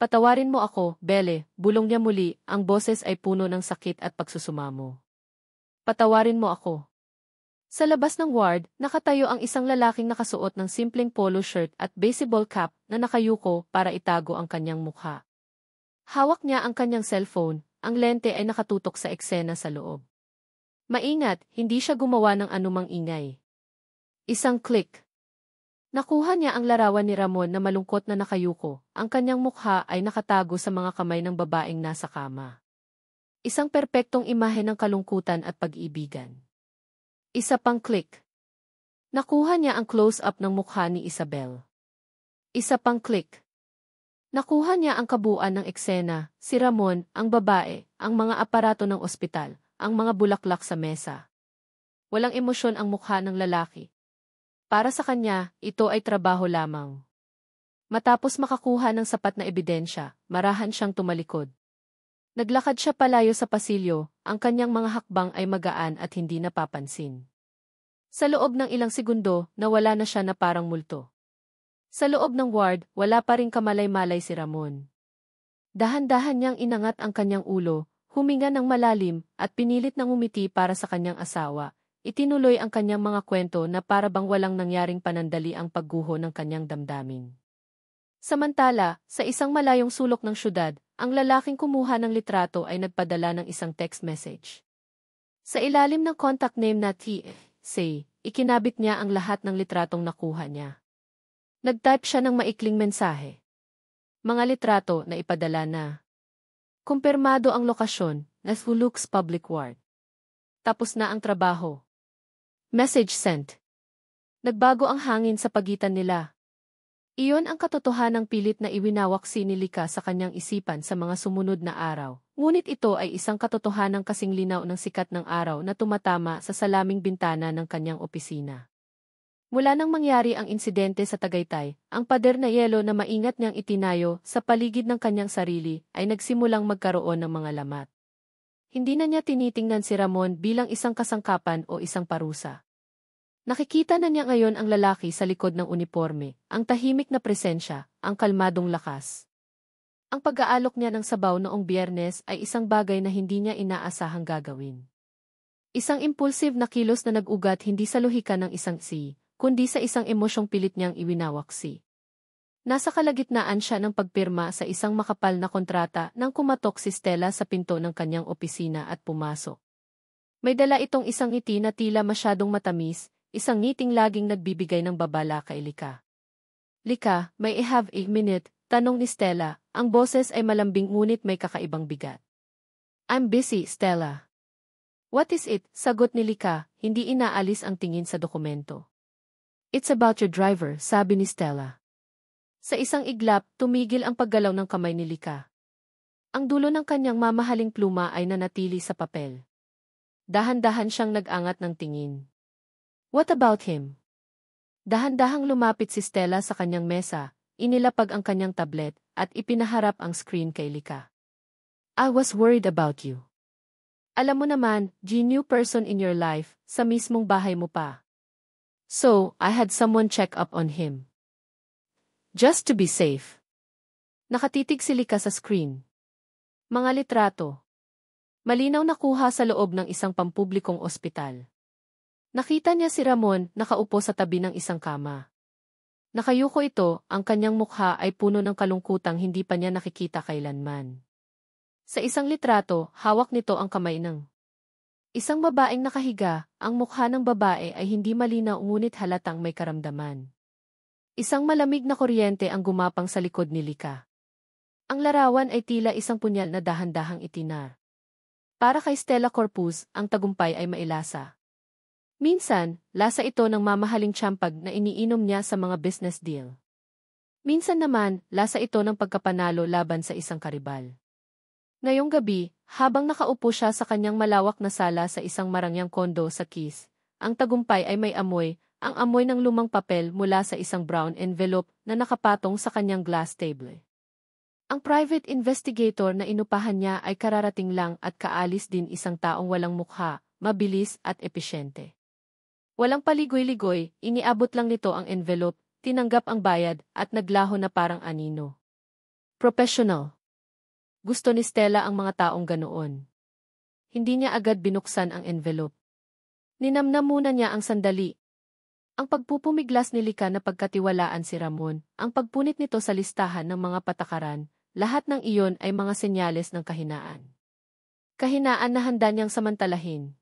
"Patawarin mo ako, Belle," bulong niya muli, ang boses ay puno ng sakit at pagsusumamo. "Patawarin mo ako." Sa labas ng ward, nakatayo ang isang lalaking nakasuot ng simpleng polo shirt at baseball cap na nakayuko para itago ang kanyang mukha. Hawak niya ang kanyang cellphone, ang lente ay nakatutok sa eksena sa loob. Maingat, hindi siya gumawa ng anumang ingay. Isang click. Nakuha niya ang larawan ni Ramon na malungkot na nakayuko, ang kanyang mukha ay nakatago sa mga kamay ng babaeng nasa kama. Isang perpektong imahe ng kalungkutan at pag-ibigan. Isa pang click. Nakuha niya ang close-up ng mukha ni Isabel. Isa pang click. Nakuha niya ang kabuuan ng eksena, si Ramon, ang babae, ang mga aparato ng ospital, ang mga bulaklak sa mesa. Walang emosyon ang mukha ng lalaki. Para sa kanya, ito ay trabaho lamang. Matapos makakuha ng sapat na ebidensya, marahan siyang tumalikod. Naglakad siya palayo sa pasilyo, ang kanyang mga hakbang ay magaan at hindi napapansin. Sa loob ng ilang segundo, nawala na siya na parang multo. Sa loob ng ward, wala pa ring kamalay-malay si Ramon. Dahan-dahan niyang inangat ang kanyang ulo, huminga ng malalim, at pinilit ng umiti para sa kanyang asawa. Itinuloy ang kanyang mga kwento na para bang walang nangyaring panandali ang pagguho ng kanyang damdamin. Samantala, sa isang malayong sulok ng syudad, ang lalaking kumuha ng litrato ay nagpadala ng isang text message. Sa ilalim ng contact name na T.C., ikinabit niya ang lahat ng litratong nakuha niya. Nag-type siya ng maikling mensahe. Mga litrato na ipadala na. Kumpirmado ang lokasyon, Nathulux Public Ward. Tapos na ang trabaho. Message sent. Nagbago ang hangin sa pagitan nila. Iyon ang katotohanang pilit na iwinawak ni Lika sa kanyang isipan sa mga sumunod na araw. Ngunit ito ay isang katotohanang kasing linaw ng sikat ng araw na tumatama sa salaming bintana ng kanyang opisina. Mula nang mangyari ang insidente sa Tagaytay, ang pader na yelo na maingat niyang itinayo sa paligid ng kanyang sarili ay nagsimulang magkaroon ng mga lamat. Hindi na niya tinitingnan si Ramon bilang isang kasangkapan o isang parusa. Nakikita na niya ngayon ang lalaki sa likod ng uniforme, ang tahimik na presensya, ang kalmadong lakas. Ang pag-aalok niya ng sabaw noong Biyernes ay isang bagay na hindi niya inaasahang gagawin. Isang impulsive na kilos na nag-ugat hindi sa lohika ng isang kundi sa isang emosyong pilit niyang iwinawak Nasa kalagitnaan siya ng pagpirma sa isang makapal na kontrata nang kumatok si Stella sa pinto ng kanyang opisina at pumasok. May dala itong isang ngiti na tila masyadong matamis, isang ngiting laging nagbibigay ng babala kay Lika. Lika, may I have a minute? Tanong ni Stella, ang boses ay malambing ngunit may kakaibang bigat. I'm busy, Stella. What is it? Sagot ni Lika, hindi inaalis ang tingin sa dokumento. It's about your driver, sabi ni Stella. Sa isang iglap, tumigil ang paggalaw ng kamay ni Lika. Ang dulo ng kanyang mamahaling pluma ay nanatili sa papel. Dahan-dahan siyang nag-angat ng tingin. What about him? Dahan-dahang lumapit si Stella sa kanyang mesa, inilapag ang kanyang tablet, at ipinaharap ang screen kay Lika. I was worried about you. Alam mo naman, new person in your life, sa mismong bahay mo pa. So, I had someone check up on him. Just to be safe. Nakatitig si Lika sa screen. Mga litrato. Malinaw na kuha sa loob ng isang pampublikong ospital. Nakita niya si Ramon nakaupo sa tabi ng isang kama. Nakayuko ito, ang kanyang mukha ay puno ng kalungkutang hindi pa niya nakikita kailanman. Sa isang litrato, hawak nito ang kamay ng isang babaeng nakahiga, ang mukha ng babae ay hindi malinaw ngunit halatang may karamdaman. Isang malamig na kuryente ang gumapang sa likod ni Lika. Ang larawan ay tila isang punyal na dahan-dahang itinar. Para kay Stella Corpus, ang tagumpay ay mailasa. Minsan, lasa ito ng mamahaling tiyampag na iniinom niya sa mga business deal. Minsan naman, lasa ito ng pagkapanalo laban sa isang karibal. Ngayong gabi, habang nakaupo siya sa kanyang malawak na sala sa isang marangyang kondo sa Keys, ang tagumpay ay may amoy, ang amoy ng lumang papel mula sa isang brown envelope na nakapatong sa kanyang glass table. Ang private investigator na inupahan niya ay kararating lang at kaalis din isang taong walang mukha, mabilis at epesyente. Walang paligoy-ligoy, iniabot lang nito ang envelope, tinanggap ang bayad at naglaho na parang anino. Professional. Gusto ni Stella ang mga taong ganoon. Hindi niya agad binuksan ang envelope. Ninamnam muna niya ang sandali. Ang pagpupumiglas ni Lika na pagkatiwalaan si Ramon, ang pagpunit nito sa listahan ng mga patakaran, lahat ng iyon ay mga senyales ng kahinaan. Kahinaan na handa niyang samantalahin.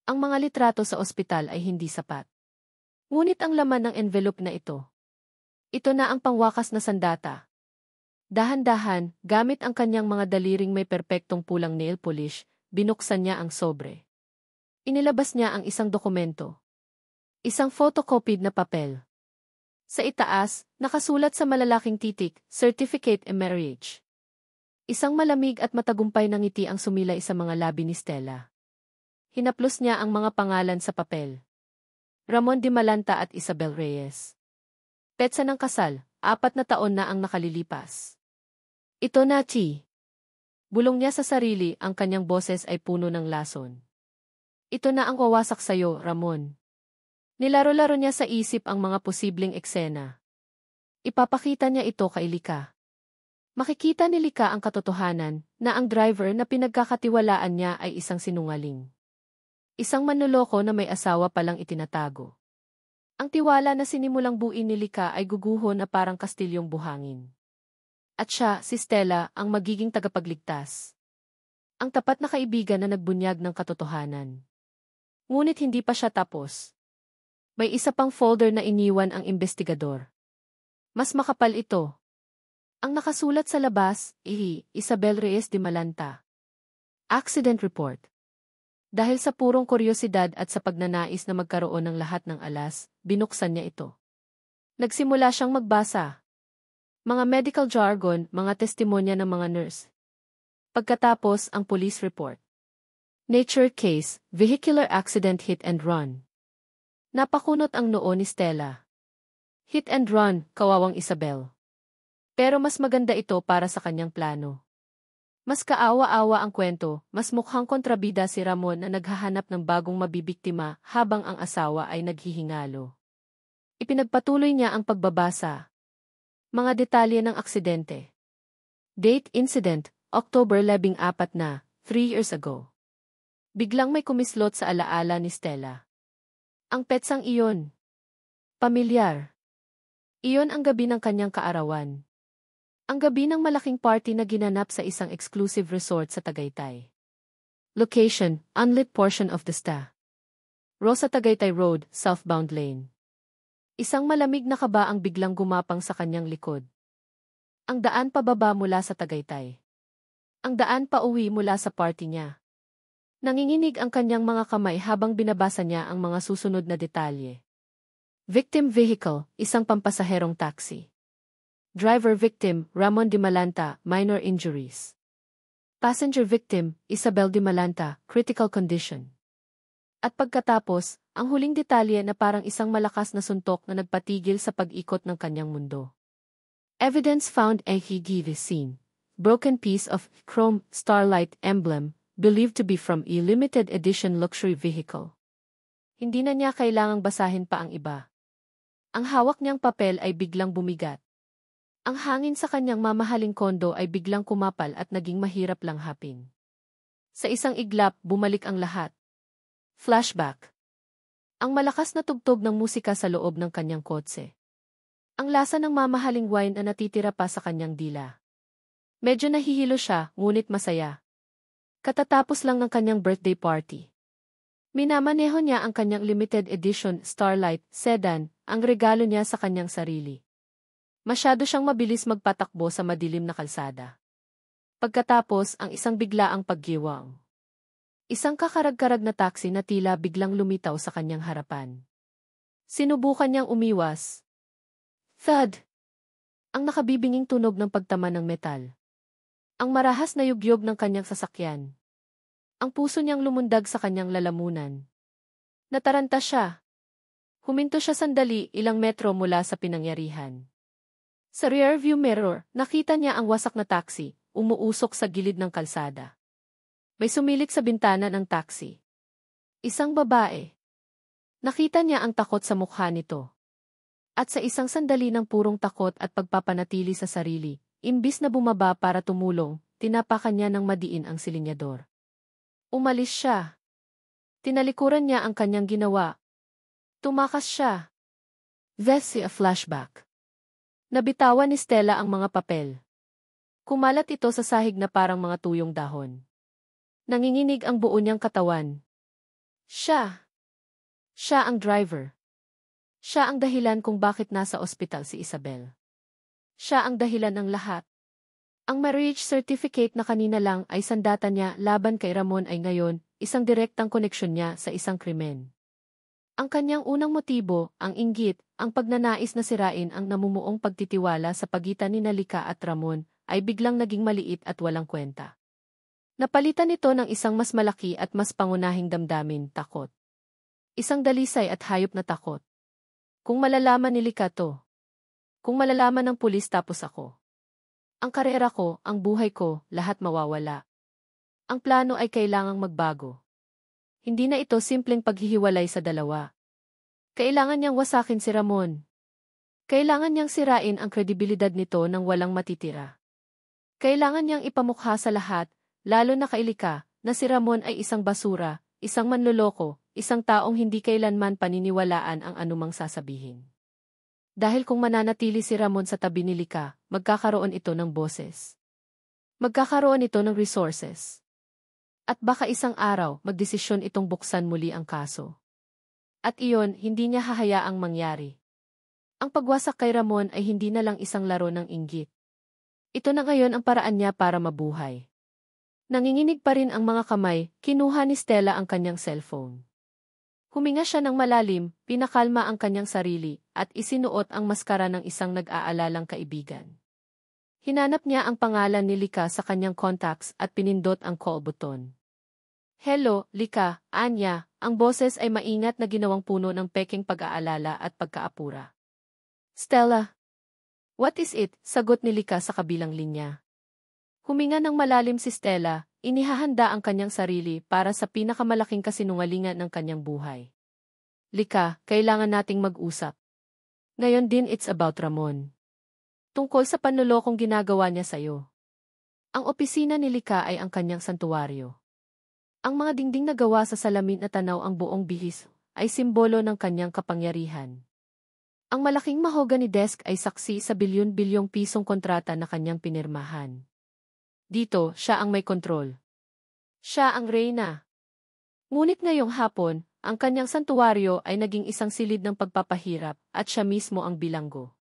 Ang mga litrato sa ospital ay hindi sapat. Ngunit ang laman ng envelope na ito. Ito na ang pangwakas na sandata. Dahan-dahan, gamit ang kanyang mga daliring may perpektong pulang nail polish, binuksan niya ang sobre. Inilabas niya ang isang dokumento. Isang photocopied na papel. Sa itaas, nakasulat sa malalaking titik, Certificate of Marriage. Isang malamig at matagumpay na ngiti ang sumilay sa mga labi ni Stella. Hinaplos niya ang mga pangalan sa papel. Ramon de Malanta at Isabel Reyes. Petsa ng kasal, 4 na taon na ang nakalilipas. Ito na, Chi. Bulong niya sa sarili, ang kanyang boses ay puno ng lason. Ito na ang wawasak sayo, Ramon. Nilaro-laro niya sa isip ang mga posibleng eksena. Ipapakita niya ito kay Lika. Makikita ni Lika ang katotohanan na ang driver na pinagkakatiwalaan niya ay isang sinungaling. Isang manloloko na may asawa palang itinatago. Ang tiwala na sinimulang buuin ni Lika ay guguho na parang kastilyong buhangin. At siya, si Stella, ang magiging tagapagligtas. Ang tapat na kaibigan na nagbunyag ng katotohanan. Ngunit hindi pa siya tapos. May isa pang folder na iniwan ang investigador. Mas makapal ito. Ang nakasulat sa labas, Isabel Reyes de Malanta. Accident report. Dahil sa purong kuryosidad at sa pagnanais na magkaroon ng lahat ng alas, binuksan niya ito. Nagsimula siyang magbasa. Mga medical jargon, mga testimonya ng mga nurse. Pagkatapos, ang police report. Nature case, vehicular accident hit and run. Napakunot ang noo ni Stella. Hit and run, kawawang Isabel. Pero mas maganda ito para sa kanyang plano. Mas kaawa-awa ang kwento, mas mukhang kontrabida si Ramon na naghahanap ng bagong mabibiktima habang ang asawa ay naghihingalo. Ipinagpatuloy niya ang pagbabasa. Mga detalye ng aksidente. Date incident, October 14 na, 3 years ago. Biglang may kumislot sa alaala ni Stella. Ang petsang iyon. Pamilyar. Iyon ang gabi ng kanyang kaarawan. Ang gabi ng malaking party na ginanap sa isang exclusive resort sa Tagaytay. Location, unlit portion of the Sta. Rosa Tagaytay Road, southbound lane. Isang malamig na kaba ang biglang gumapang sa kanyang likod. Ang daan pababa mula sa Tagaytay. Ang daan pa uwi mula sa party niya. Nanginginig ang kanyang mga kamay habang binabasa niya ang mga susunod na detalye. Victim vehicle, isang pampasaherong taxi. Driver victim, Ramon de Malanta, minor injuries. Passenger victim, Isabel de Malanta, critical condition. At pagkatapos, ang huling detalye na parang isang malakas na suntok na nagpatigil sa pag-ikot ng kanyang mundo. Evidence found at the scene. Broken piece of chrome starlight emblem, believed to be from a limited edition luxury vehicle. Hindi na niya kailangang basahin pa ang iba. Ang hawak niyang papel ay biglang bumigat. Ang hangin sa kanyang mamahaling kondo ay biglang kumapal at naging mahirap langhapin. Sa isang iglap, bumalik ang lahat. Flashback. Ang malakas na tugtog ng musika sa loob ng kanyang kotse. Ang lasa ng mamahaling wine na natitira pa sa kanyang dila. Medyo nahihilo siya, ngunit masaya. Katatapos lang ng kanyang birthday party. Minamaneho niya ang kanyang limited edition Starlight sedan, ang regalo niya sa kanyang sarili. Masyado siyang mabilis magpatakbo sa madilim na kalsada. Pagkatapos, ang isang biglaang paggiwang. Isang kakarag-karag na taxi na tila biglang lumitaw sa kanyang harapan. Sinubukan niyang umiwas. Thud! Ang nakabibinging tunog ng pagtama ng metal. Ang marahas na yugyog ng kanyang sasakyan. Ang puso niyang lumundag sa kanyang lalamunan. Nataranta siya. Huminto siya sandali ilang metro mula sa pinangyarihan. Sa rearview mirror, nakita niya ang wasak na taxi, umuusok sa gilid ng kalsada. May sumilik sa bintana ng taxi. Isang babae. Nakita niya ang takot sa mukha nito. At sa isang sandali ng purong takot at pagpapanatili sa sarili, imbis na bumaba para tumulong, tinapakan niya ng madiin ang silinyador. Umalis siya. Tinalikuran niya ang kanyang ginawa. Tumakas siya. That's a flashback. Nabitawan ni Stella ang mga papel. Kumalat ito sa sahig na parang mga tuyong dahon. Nanginginig ang buo niyang katawan. Siya. Siya ang driver. Siya ang dahilan kung bakit nasa ospital si Isabel. Siya ang dahilan ng lahat. Ang marriage certificate na kanina lang ay sandata niya laban kay Ramon ay ngayon, isang direktang koneksyon niya sa isang krimen. Ang kanyang unang motibo, ang inggit, ang pagnanais na sirain ang namumuong pagtitiwala sa pagitan ni Lika at Ramon, ay biglang naging maliit at walang kwenta. Napalitan ito ng isang mas malaki at mas pangunahing damdamin, takot. Isang dalisay at hayop na takot. Kung malalaman ni Lika to. Kung malalaman ng pulis tapos ako. Ang karera ko, ang buhay ko, lahat mawawala. Ang plano ay kailangang magbago. Hindi na ito simpleng paghihiwalay sa dalawa. Kailangan niyang wasakin si Ramon. Kailangan niyang sirain ang kredibilidad nito nang walang matitira. Kailangan niyang ipamukha sa lahat, lalo na kay Lika, na si Ramon ay isang basura, isang manloloko, isang taong hindi kailanman paniniwalaan ang anumang sasabihin. Dahil kung mananatili si Ramon sa tabi ni Lika, magkakaroon ito ng boses. Magkakaroon ito ng resources. At baka isang araw, magdesisyon itong buksan muli ang kaso. At iyon, hindi niya hahayaang mangyari. Ang pagwasak kay Ramon ay hindi na lang isang laro ng inggit. Ito na ngayon ang paraan niya para mabuhay. Nanginginig pa rin ang mga kamay, kinuha ni Stella ang kanyang cellphone. Huminga siya ng malalim, pinakalma ang kanyang sarili, at isinuot ang maskara ng isang nag-aalalang kaibigan. Hinanap niya ang pangalan ni Lika sa kanyang contacts at pinindot ang call button. Hello, Lika, Anya, ang boses ay maingat na ginawang puno ng peking pag-aalala at pagkaapura. Stella. What is it? Sagot ni Lika sa kabilang linya. Huminga ng malalim si Stella, inihahanda ang kanyang sarili para sa pinakamalaking kasinungalingan ng kanyang buhay. Lika, kailangan nating mag-usap. Ngayon din it's about Ramon. Tungkol sa panlolokong ginagawa niya sa'yo. Ang opisina ni Lika ay ang kanyang santuwaryo. Ang mga dingding na gawa sa salamin na tanaw ang buong bihis ay simbolo ng kanyang kapangyarihan. Ang malaking mahogany desk ay saksi sa bilyon-bilyong pisong kontrata na kanyang pinirmahan. Dito, siya ang may kontrol. Siya ang reyna. Ngunit ngayong hapon, ang kanyang santuwaryo ay naging isang silid ng pagpapahirap at siya mismo ang bilanggo.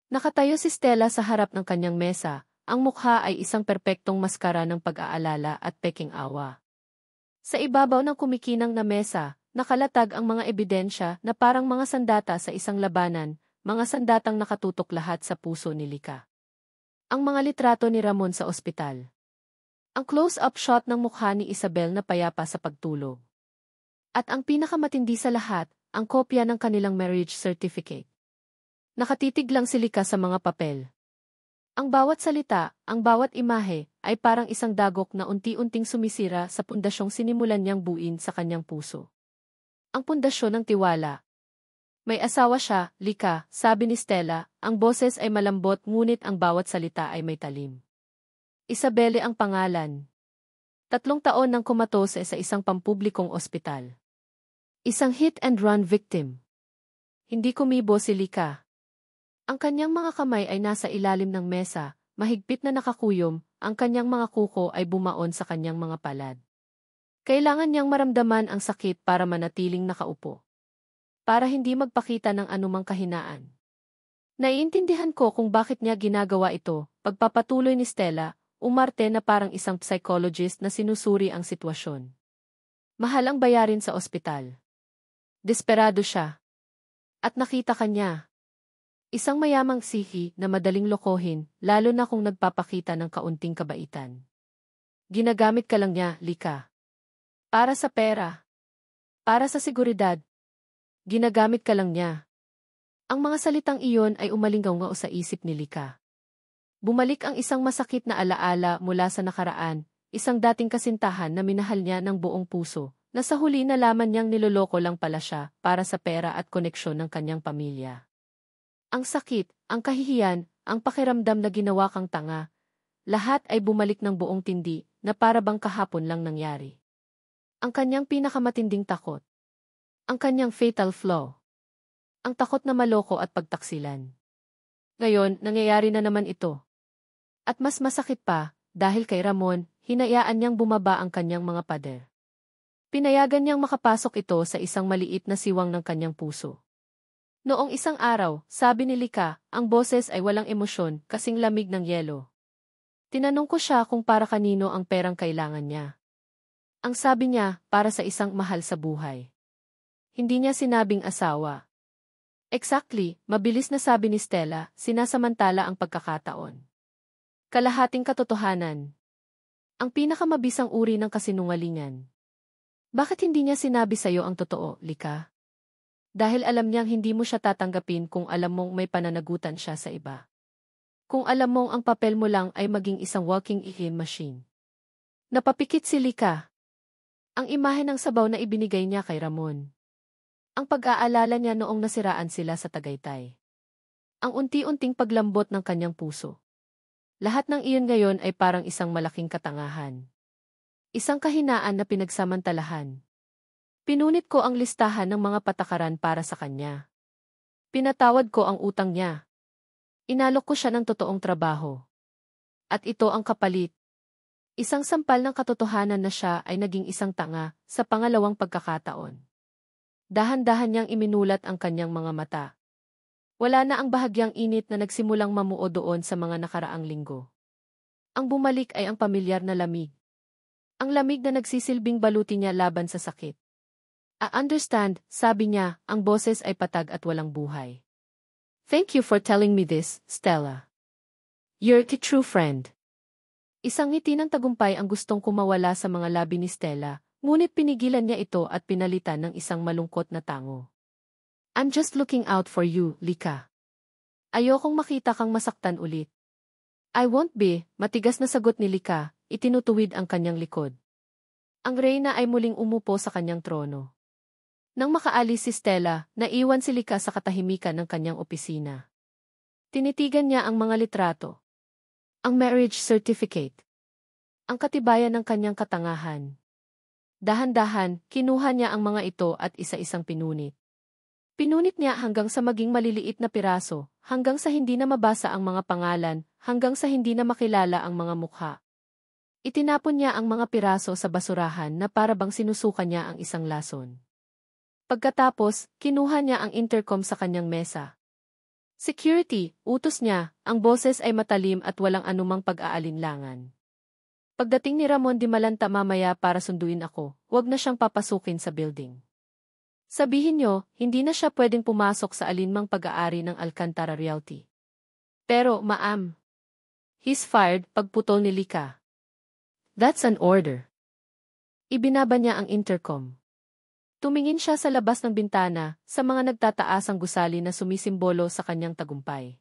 Nakatayo si Stella sa harap ng kanyang mesa, ang mukha ay isang perpektong maskara ng pag-aalala at peking awa. Sa ibabaw ng kumikinang na mesa, nakalatag ang mga ebidensya na parang mga sandata sa isang labanan, mga sandatang nakatutok lahat sa puso ni Lika. Ang mga litrato ni Ramon sa ospital. Ang close-up shot ng mukha ni Isabel na payapa sa pagtulog. At ang pinakamatindi sa lahat, ang kopya ng kanilang marriage certificate. Nakatitig lang si Lika sa mga papel. Ang bawat salita, ang bawat imahe, ay parang isang dagok na unti-unting sumisira sa pundasyong sinimulan niyang buuin sa kanyang puso. Ang pundasyon ng tiwala. May asawa siya, Lika, sabi ni Stella, ang boses ay malambot ngunit ang bawat salita ay may talim. Isabelle ang pangalan. 3 taon nang kumatose sa isang pampublikong ospital. Isang hit-and-run victim. Hindi kumibo si Lika. Ang kanyang mga kamay ay nasa ilalim ng mesa, mahigpit na nakakuyom, ang kanyang mga kuko ay bumaon sa kanyang mga palad. Kailangan niyang maramdaman ang sakit para manatiling nakaupo. Para hindi magpakita ng anumang kahinaan. Naiintindihan ko kung bakit niya ginagawa ito, pagpapatuloy ni Stella, umarte na parang isang psychologist na sinusuri ang sitwasyon. Mahal ang bayarin sa ospital. Desperado siya. At nakita ka niya. Isang mayamang sihi na madaling lokohin, lalo na kung nagpapakita ng kaunting kabaitan. Ginagamit ka lang niya, Lika. Para sa pera. Para sa seguridad. Ginagamit ka lang niya. Ang mga salitang iyon ay umalinggaw sa isip ni Lika. Bumalik ang isang masakit na alaala mula sa nakaraan, isang dating kasintahan na minahal niya ng buong puso, na sa huli nalaman niyang niloloko lang pala siya para sa pera at koneksyon ng kanyang pamilya. Ang sakit, ang kahihiyan, ang pakiramdam na ginawa kang tanga, lahat ay bumalik ng buong tindi na para bang kahapon lang nangyari. Ang kanyang pinakamatinding takot. Ang kanyang fatal flaw. Ang takot na maloko at pagtaksilan. Ngayon, nangyayari na naman ito. At mas masakit pa, dahil kay Ramon, hinayaan niyang bumaba ang kanyang mga pader. Pinayagan niyang makapasok ito sa isang maliit na siwang ng kanyang puso. Noong isang araw, sabi ni Lika, ang boses ay walang emosyon, kasing lamig ng yelo. Tinanong ko siya kung para kanino ang perang kailangan niya. Ang sabi niya, para sa isang mahal sa buhay. Hindi niya sinabing asawa. Exactly, mabilis na sabi ni Stella, sinasamantala ang pagkakataon. Kalahating katotohanan. Ang pinakamabisang uri ng kasinungalingan. Bakit hindi niya sinabi sa'yo ang totoo, Lika? Dahil alam niyang hindi mo siya tatanggapin kung alam mong may pananagutan siya sa iba. Kung alam mong ang papel mo lang ay maging isang walking ihim machine. Napapikit si Lika. Ang imahe ng sabaw na ibinigay niya kay Ramon. Ang pag-aalala niya noong nasiraan sila sa Tagaytay. Ang unti-unting paglambot ng kanyang puso. Lahat ng iyon ngayon ay parang isang malaking katangahan. Isang kahinaan na pinagsamantalahan. Pinunit ko ang listahan ng mga patakaran para sa kanya. Pinatawad ko ang utang niya. Inalok ko siya ng totoong trabaho. At ito ang kapalit. Isang sampal ng katotohanan na siya ay naging isang tanga sa pangalawang pagkakataon. Dahan-dahan niyang iminulat ang kanyang mga mata. Wala na ang bahagyang init na nagsimulang mamuo doon sa mga nakaraang linggo. Ang bumalik ay ang pamilyar na lamig. Ang lamig na nagsisilbing baluti niya laban sa sakit. I understand, sabi niya, ang boses ay patag at walang buhay. Thank you for telling me this, Stella. You're a true friend. Isang ngiti ng tagumpay ang gustong kumawala sa mga labi ni Stella, ngunit pinigilan niya ito at pinalitan ng isang malungkot na tango. I'm just looking out for you, Lika. Ayokong makita kang masaktan ulit. I won't be, matigas na sagot ni Lika, itinutuwid ang kanyang likod. Ang reyna ay muling umupo sa kanyang trono. Nang makaalis si Stella, naiwan si Lika sa katahimikan ng kanyang opisina. Tinitigan niya ang mga litrato. Ang marriage certificate. Ang katibayan ng kanyang katangahan. Dahan-dahan, kinuha niya ang mga ito at isa-isang pinunit. Pinunit niya hanggang sa maging maliliit na piraso, hanggang sa hindi na mabasa ang mga pangalan, hanggang sa hindi na makilala ang mga mukha. Itinapon niya ang mga piraso sa basurahan na para bang sinusuka niya ang isang lason. Pagkatapos, kinuha niya ang intercom sa kanyang mesa. Security, utos niya, ang boses ay matalim at walang anumang pag-aalinlangan. Pagdating ni Ramon Di Malanta mamaya para sunduin ako, huwag na siyang papasukin sa building. Sabihin niyo, hindi na siya pwedeng pumasok sa alinmang pag-aari ng Alcantara Realty. Pero, ma'am. He's fired, pagputol ni Lika. That's an order. Ibinaba niya ang intercom. Tumingin siya sa labas ng bintana, sa mga nagtataasang gusali na sumisimbolo sa kanyang tagumpay.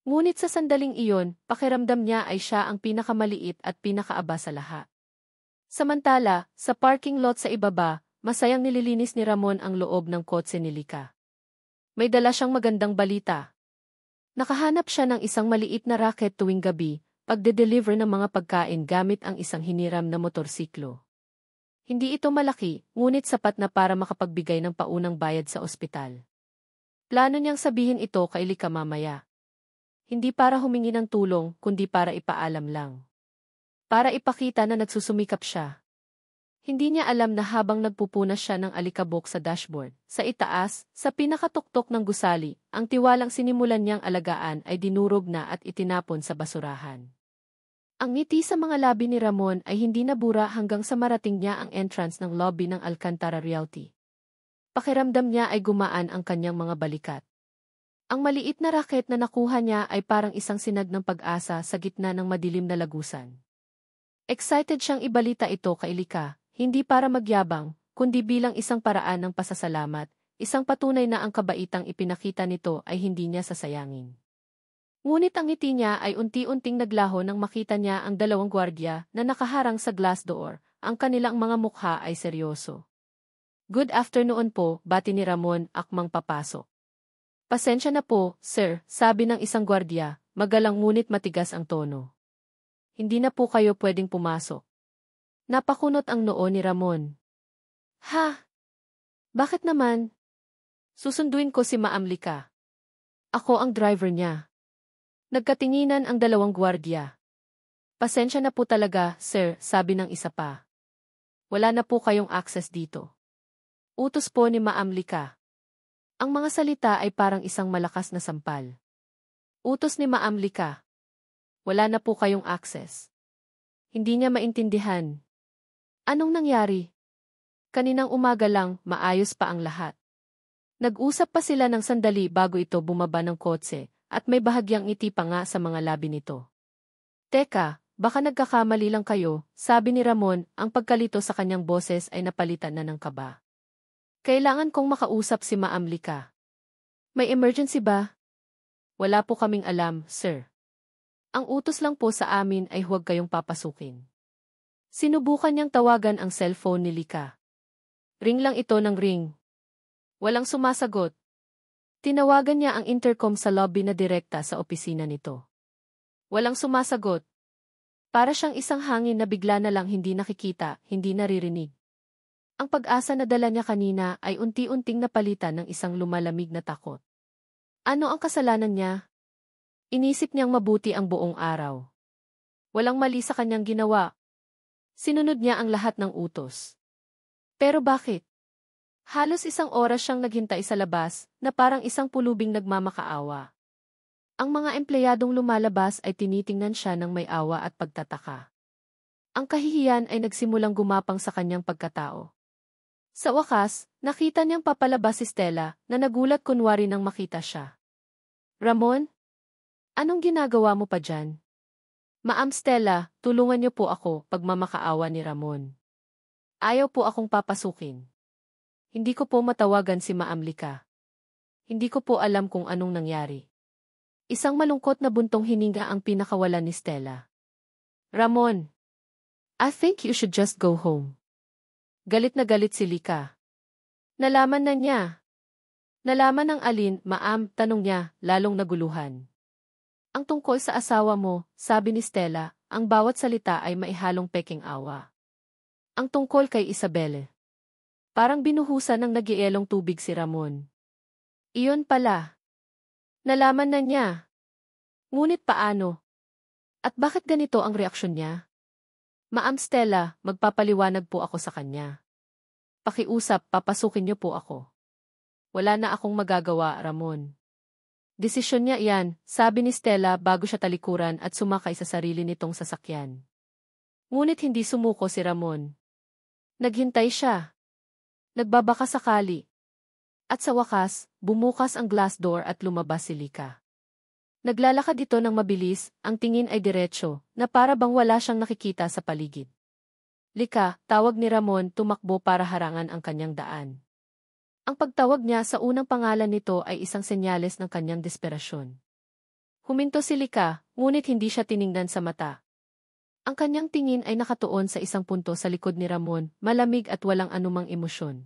Ngunit sa sandaling iyon, pakiramdam niya ay siya ang pinakamaliit at pinakaaba sa lahat. Samantala, sa parking lot sa ibaba, masayang nililinis ni Ramon ang loob ng kotse ni Lika. May dala siyang magandang balita. Nakahanap siya ng isang maliit na racket tuwing gabi, pagde-deliver ng mga pagkain gamit ang isang hiniram na motorsiklo. Hindi ito malaki, ngunit sapat na para makapagbigay ng paunang bayad sa ospital. Plano niyang sabihin ito kay Lika mamaya. Hindi para humingi ng tulong, kundi para ipaalam lang. Para ipakita na nagsusumikap siya. Hindi niya alam na habang nagpupunas siya ng alikabok sa dashboard, sa itaas, sa pinakatuktok ng gusali, ang tiwalang sinimulan niyang alagaan ay dinurog na at itinapon sa basurahan. Ang ngiti sa mga labi ni Ramon ay hindi nabura hanggang sa marating niya ang entrance ng lobby ng Alcantara Realty. Pakiramdam niya ay gumaan ang kanyang mga balikat. Ang maliit na raket na nakuha niya ay parang isang sinag ng pag-asa sa gitna ng madilim na lagusan. Excited siyang ibalita ito kay Lika, hindi para magyabang, kundi bilang isang paraan ng pasasalamat, isang patunay na ang kabaitang ipinakita nito ay hindi niya sasayangin. Ngunit ang ngiti niya ay unti-unting naglaho nang makita niya ang dalawang gwardiya na nakaharang sa glass door, ang kanilang mga mukha ay seryoso. Good afternoon po, bati ni Ramon, akmang papasok. Pasensya na po, sir, sabi ng isang gwardiya, magalang ngunit matigas ang tono. Hindi na po kayo pwedeng pumasok. Napakunot ang noo ni Ramon. Ha? Bakit naman? Susunduin ko si Ma'am Lika. Ako ang driver niya. Nagkatinginan ang dalawang gwardiya. Pasensya na po talaga, sir, sabi ng isa pa. Wala na po kayong access dito. Utos po ni Ma'am Lika. Ang mga salita ay parang isang malakas na sampal. Utos ni Ma'am Lika. Wala na po kayong access. Hindi niya maintindihan. Anong nangyari? Kaninang umaga lang, maayos pa ang lahat. Nag-usap pa sila ng sandali bago ito bumaba ng kotse, at may bahagyang ngiti pa nga sa mga labi nito. Teka, baka nagkakamali lang kayo, sabi ni Ramon, ang pagkalito sa kanyang boses ay napalitan na ng kaba. Kailangan kong makausap si Ma'am Lika. May emergency ba? Wala po kaming alam, sir. Ang utos lang po sa amin ay huwag kayong papasukin. Sinubukan niyang tawagan ang cellphone ni Lika. Ring lang ito ng ring. Walang sumasagot. Tinawagan niya ang intercom sa lobby na direkta sa opisina nito. Walang sumasagot. Para siyang isang hangin na bigla na lang hindi nakikita, hindi naririnig. Ang pag-asa na dala niya kanina ay unti-unting napalitan ng isang lumalamig na takot. Ano ang kasalanan niya? Inisip niyang mabuti ang buong araw. Walang mali sa kanyang ginawa. Sinunod niya ang lahat ng utos. Pero bakit? Halos isang oras siyang naghintay sa labas, na parang isang pulubing nagmamakaawa. Ang mga empleyadong lumalabas ay tinitingnan siya ng may awa at pagtataka. Ang kahihiyan ay nagsimulang gumapang sa kanyang pagkatao. Sa wakas, nakita niyang papalabas si Stella na nagulat kunwari nang makita siya. Ramon? Anong ginagawa mo pa dyan? Ma'am Stella, tulungan niyo po ako, pagmamakaawa ni Ramon. Ayaw po akong papasukin. Hindi ko po matawagan si Ma'am Lika. Hindi ko po alam kung anong nangyari. Isang malungkot na buntong hininga ang pinakawalan ni Stella. Ramon, I think you should just go home. Galit na galit si Lika. Nalaman na niya. Nalaman ng alin, ma'am, tanong niya, lalong naguluhan. Ang tungkol sa asawa mo, sabi ni Stella, ang bawat salita ay maihalong peking awa. Ang tungkol kay Isabel. Parang binuhusan ng nagielong tubig si Ramon. Iyon pala. Nalaman na niya. Ngunit paano? At bakit ganito ang reaksyon niya? Ma'am Stella, magpapaliwanag po ako sa kanya. Pakiusap, papasukin niyo po ako. Wala na akong magagawa, Ramon. Desisyon niya iyan, sabi ni Stella bago siya talikuran at sumakay sa sarili nitong sasakyan. Ngunit hindi sumuko si Ramon. Naghintay siya. Nagbabaka sakali. At sa wakas, bumukas ang glass door at lumabas si Lika. Naglalakad ito ng mabilis, ang tingin ay diretsyo, na para bang wala siyang nakikita sa paligid. Lika, tawag ni Ramon, tumakbo para harangan ang kanyang daan. Ang pagtawag niya sa unang pangalan nito ay isang senyales ng kanyang desperasyon. Huminto si Lika, ngunit hindi siya tiningnan sa mata. Ang kanyang tingin ay nakatuon sa isang punto sa likod ni Ramon, malamig at walang anumang emosyon.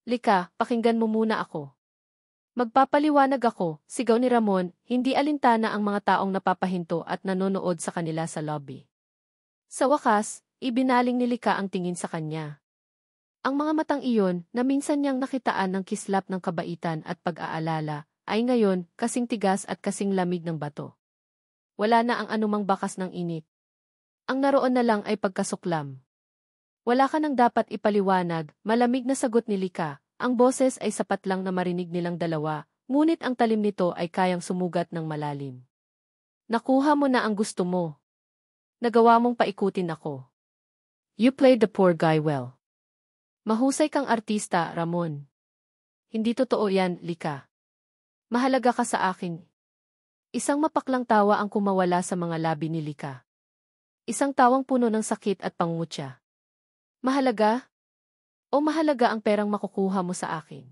Lika, pakinggan mo muna ako. Magpapaliwanag ako, sigaw ni Ramon, hindi alintana ang mga taong napapahinto at nanonood sa kanila sa lobby. Sa wakas, ibinaling ni Lika ang tingin sa kanya. Ang mga matang iyon, na minsan niyang nakitaan ng kislap ng kabaitan at pag-aalala, ay ngayon, kasing tigas at kasing lamig ng bato. Wala na ang anumang bakas ng init. Ang naroon na lang ay pagkasuklam. Wala ka nang dapat ipaliwanag, malamig na sagot ni Lika. Ang boses ay sapat lang na marinig nilang dalawa, ngunit ang talim nito ay kayang sumugat ng malalim. Nakuha mo na ang gusto mo. Nagawa mong paikutin ako. You played the poor guy well. Mahusay kang artista, Ramon. Hindi totoo yan, Lika. Mahalaga ka sa akin. Isang mapaklang tawa ang kumawala sa mga labi ni Lika. Isang tawang puno ng sakit at pangungutya. Mahalaga? O mahalaga ang perang makukuha mo sa akin?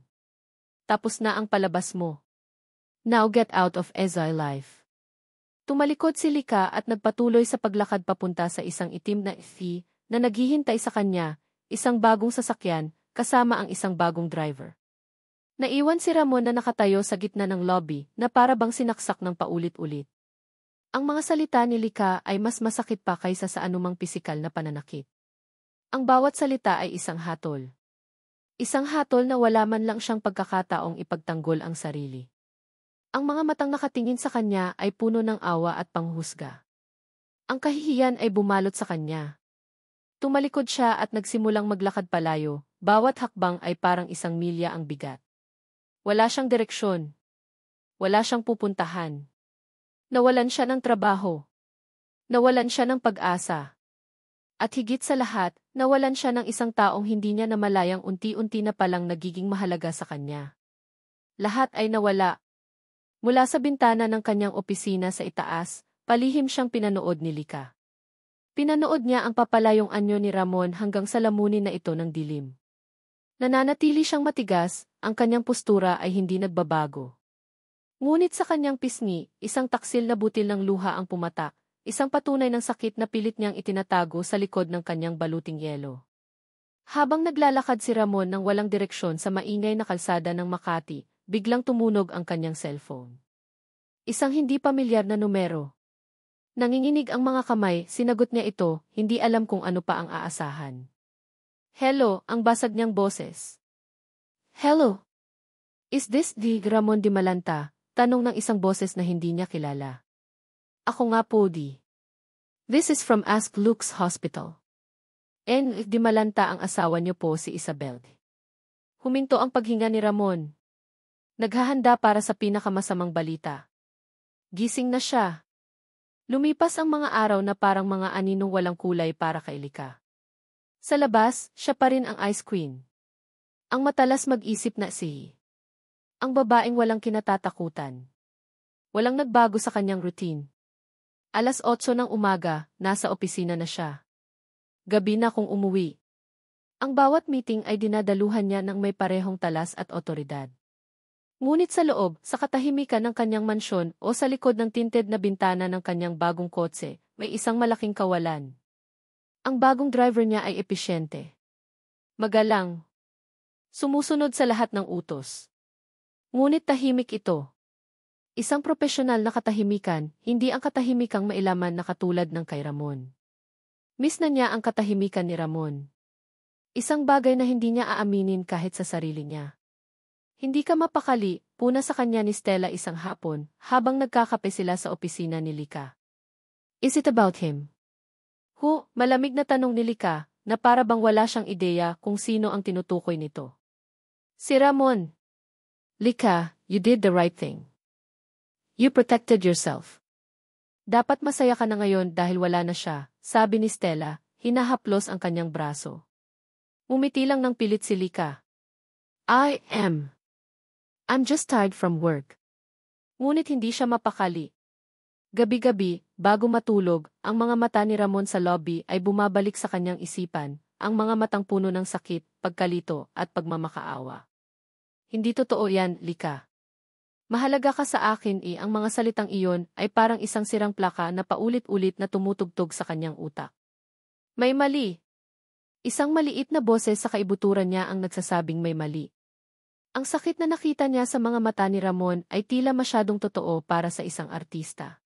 Tapos na ang palabas mo. Now get out of exile life. Tumalikod si Lika at nagpatuloy sa paglakad papunta sa isang itim na SUV na naghihintay sa kanya, isang bagong sasakyan, kasama ang isang bagong driver. Naiwan si Ramon na nakatayo sa gitna ng lobby na para bang sinaksak ng paulit-ulit. Ang mga salita ni Lika ay mas masakit pa kaysa sa anumang pisikal na pananakit. Ang bawat salita ay isang hatol. Isang hatol na wala man lang siyang pagkakataong ipagtanggol ang sarili. Ang mga matang nakatingin sa kanya ay puno ng awa at panghusga. Ang kahihiyan ay bumalot sa kanya. Tumalikod siya at nagsimulang maglakad palayo, bawat hakbang ay parang isang milya ang bigat. Wala siyang direksyon. Wala siyang pupuntahan. Nawalan siya ng trabaho. Nawalan siya ng pag-asa. At higit sa lahat, nawalan siya ng isang taong hindi niya namalayang unti-unti na palang nagiging mahalaga sa kanya. Lahat ay nawala. Mula sa bintana ng kanyang opisina sa itaas, palihim siyang pinanood ni Lika. Pinanood niya ang papalayong anyo ni Ramon hanggang sa lamunin na ito ng dilim. Nananatili siyang matigas, ang kanyang postura ay hindi nagbabago. Ngunit sa kanyang pisngi, isang taksil na butil ng luha ang pumatak. Isang patunay ng sakit na pilit niyang itinatago sa likod ng kanyang baluting yelo. Habang naglalakad si Ramon ng walang direksyon sa maingay na kalsada ng Makati, biglang tumunog ang kanyang cellphone. Isang hindi pamilyar na numero. Nanginginig ang mga kamay, sinagot niya ito, hindi alam kung ano pa ang aasahan. Hello, ang basag niyang boses. Hello? Is this the Ramon Di Malanta? Tanong ng isang boses na hindi niya kilala. Ako nga po di. This is from Ask Luke's Hospital. Di Malanta ang asawa niyo po si Isabel. Huminto ang paghinga ni Ramon. Naghahanda para sa pinakamasamang balita. Gising na siya. Lumipas ang mga araw na parang mga aninong walang kulay para kay Lika. Sa labas, siya pa rin ang Ice Queen. Ang matalas mag-isip na si. Ang babaeng walang kinatatakutan. Walang nagbago sa kanyang routine. 8:00 ng umaga, nasa opisina na siya. Gabi na kung umuwi. Ang bawat meeting ay dinadaluhan niya ng may parehong talas at otoridad. Ngunit sa loob, sa katahimikan ng kanyang mansyon o sa likod ng tinted na bintana ng kanyang bagong kotse, may isang malaking kawalan. Ang bagong driver niya ay episyente. Magalang. Sumusunod sa lahat ng utos. Ngunit tahimik ito. Isang propesyonal na katahimikan, hindi ang katahimikang mailaman na katulad ng kay Ramon. Miss na niya ang katahimikan ni Ramon. Isang bagay na hindi niya aaminin kahit sa sarili niya. Hindi ka mapakali, puna sa kanya ni Stella isang hapon, habang nagkakape sila sa opisina ni Lika. Is it about him? Malamig na tanong ni Lika, na para bang wala siyang ideya kung sino ang tinutukoy nito. Si Ramon. Lika, you did the right thing. You protected yourself. Dapat masaya ka na ngayon dahil wala na siya, sabi ni Stella, hinahaplos ang kanyang braso. Umiti lang ng pilit si Lika. I'm just tired from work. Ngunit hindi siya mapakali. Gabi-gabi, bago matulog, ang mga mata ni Ramon sa lobby ay bumabalik sa kanyang isipan, ang mga matang puno ng sakit, pagkalito, at pagmamakaawa. Hindi totoo yan, Lika. Mahalaga ka sa akin ang mga salitang iyon ay parang isang sirang plaka na paulit-ulit na tumutugtog sa kanyang utak. May mali. Isang maliit na boses sa kaibuturan niya ang nagsasabing may mali. Ang sakit na nakita niya sa mga mata ni Ramon ay tila masyadong totoo para sa isang artista.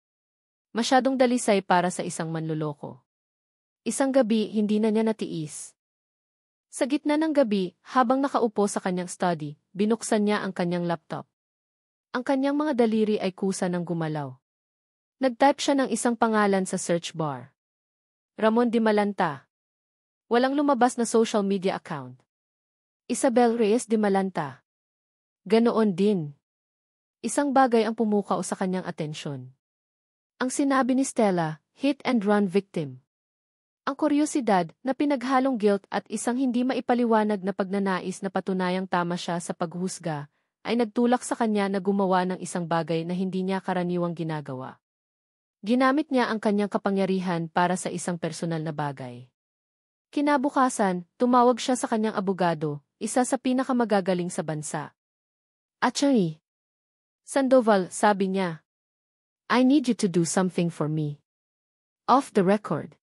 Masyadong dalisay para sa isang manloloko. Isang gabi hindi na niya natiis. Sa gitna ng gabi, habang nakaupo sa kanyang study, binuksan niya ang kanyang laptop. Ang kanyang mga daliri ay kusa ng gumalaw. Nag-type siya ng isang pangalan sa search bar. Ramon Dimalanta. Walang lumabas na social media account. Isabel Reyes Dimalanta. Ganoon din. Isang bagay ang pumukao sa kanyang atensyon. Ang sinabi ni Stella, hit and run victim. Ang kuryosidad na pinaghalong guilt at isang hindi maipaliwanag na pagnanais na patunayang tama siya sa paghusga, ay nagtulak sa kanya na gumawa ng isang bagay na hindi niya karaniwang ginagawa. Ginamit niya ang kanyang kapangyarihan para sa isang personal na bagay. Kinabukasan, tumawag siya sa kanyang abogado, isa sa pinakamagagaling sa bansa. Attorney Sandoval, sabi niya. I need you to do something for me. Off the record.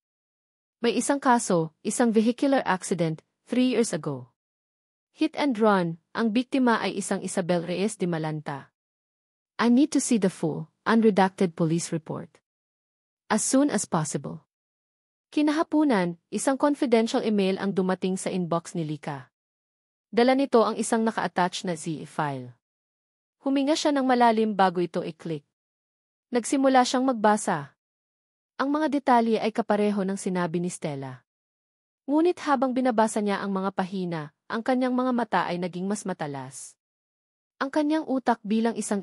May isang kaso, isang vehicular accident, 3 years ago. Hit and run, ang biktima ay isang Isabel Reyes Dimalanta. I need to see the full, unredacted police report. As soon as possible. Kinahapunan, isang confidential email ang dumating sa inbox ni Lika. Dala nito ang isang naka-attach na ZIP file. Huminga siya ng malalim bago ito i-click. Nagsimula siyang magbasa. Ang mga detalye ay kapareho ng sinabi ni Stella. Ngunit habang binabasa niya ang mga pahina, ang kanyang mga mata ay naging mas matalas. Ang kanyang utak bilang isang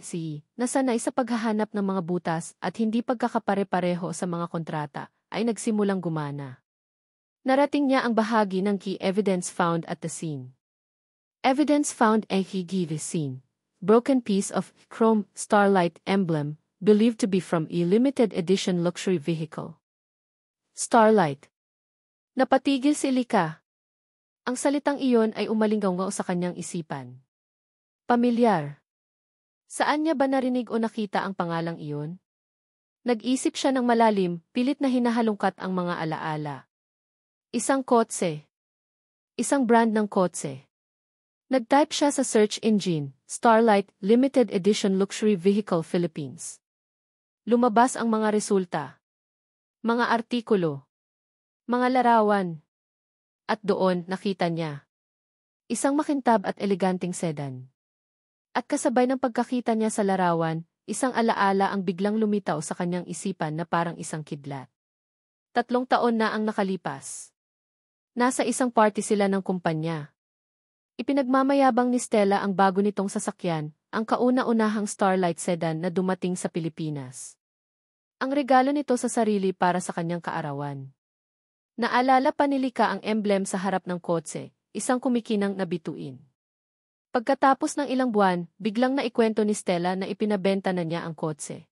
na sanay sa paghahanap ng mga butas at hindi pagkakapare-pareho sa mga kontrata, ay nagsimulang gumana. Narating niya ang bahagi ng key evidence found at the scene. Evidence found a key scene. Broken piece of chrome Starlight emblem, believed to be from a limited edition luxury vehicle. Starlight. Napatigil si Lika. Ang salitang iyon ay umalinggaw sa kanyang isipan. Pamilyar. Saan niya ba narinig o nakita ang pangalang iyon? Nag-isip siya ng malalim, pilit na hinahalungkat ang mga alaala. Isang kotse. Isang brand ng kotse. Nag-type siya sa search engine, Starlight Limited Edition Luxury Vehicle Philippines. Lumabas ang mga resulta. Mga artikulo. Mga larawan. At doon, nakita niya. Isang makintab at eleganteng sedan. At kasabay ng pagkakita niya sa larawan, isang alaala ang biglang lumitaw sa kanyang isipan na parang isang kidlat. 3 taon na ang nakalipas. Nasa isang party sila ng kumpanya. Ipinagmamayabang ni Stella ang bago nitong sasakyan, ang kauna-unahang Starlight sedan na dumating sa Pilipinas. Ang regalo nito sa sarili para sa kanyang kaarawan. Naalala pa ni Lika ang emblem sa harap ng kotse, isang kumikinang na bituin. Pagkatapos ng ilang buwan, biglang naikwento ni Stella na ipinabenta na niya ang kotse.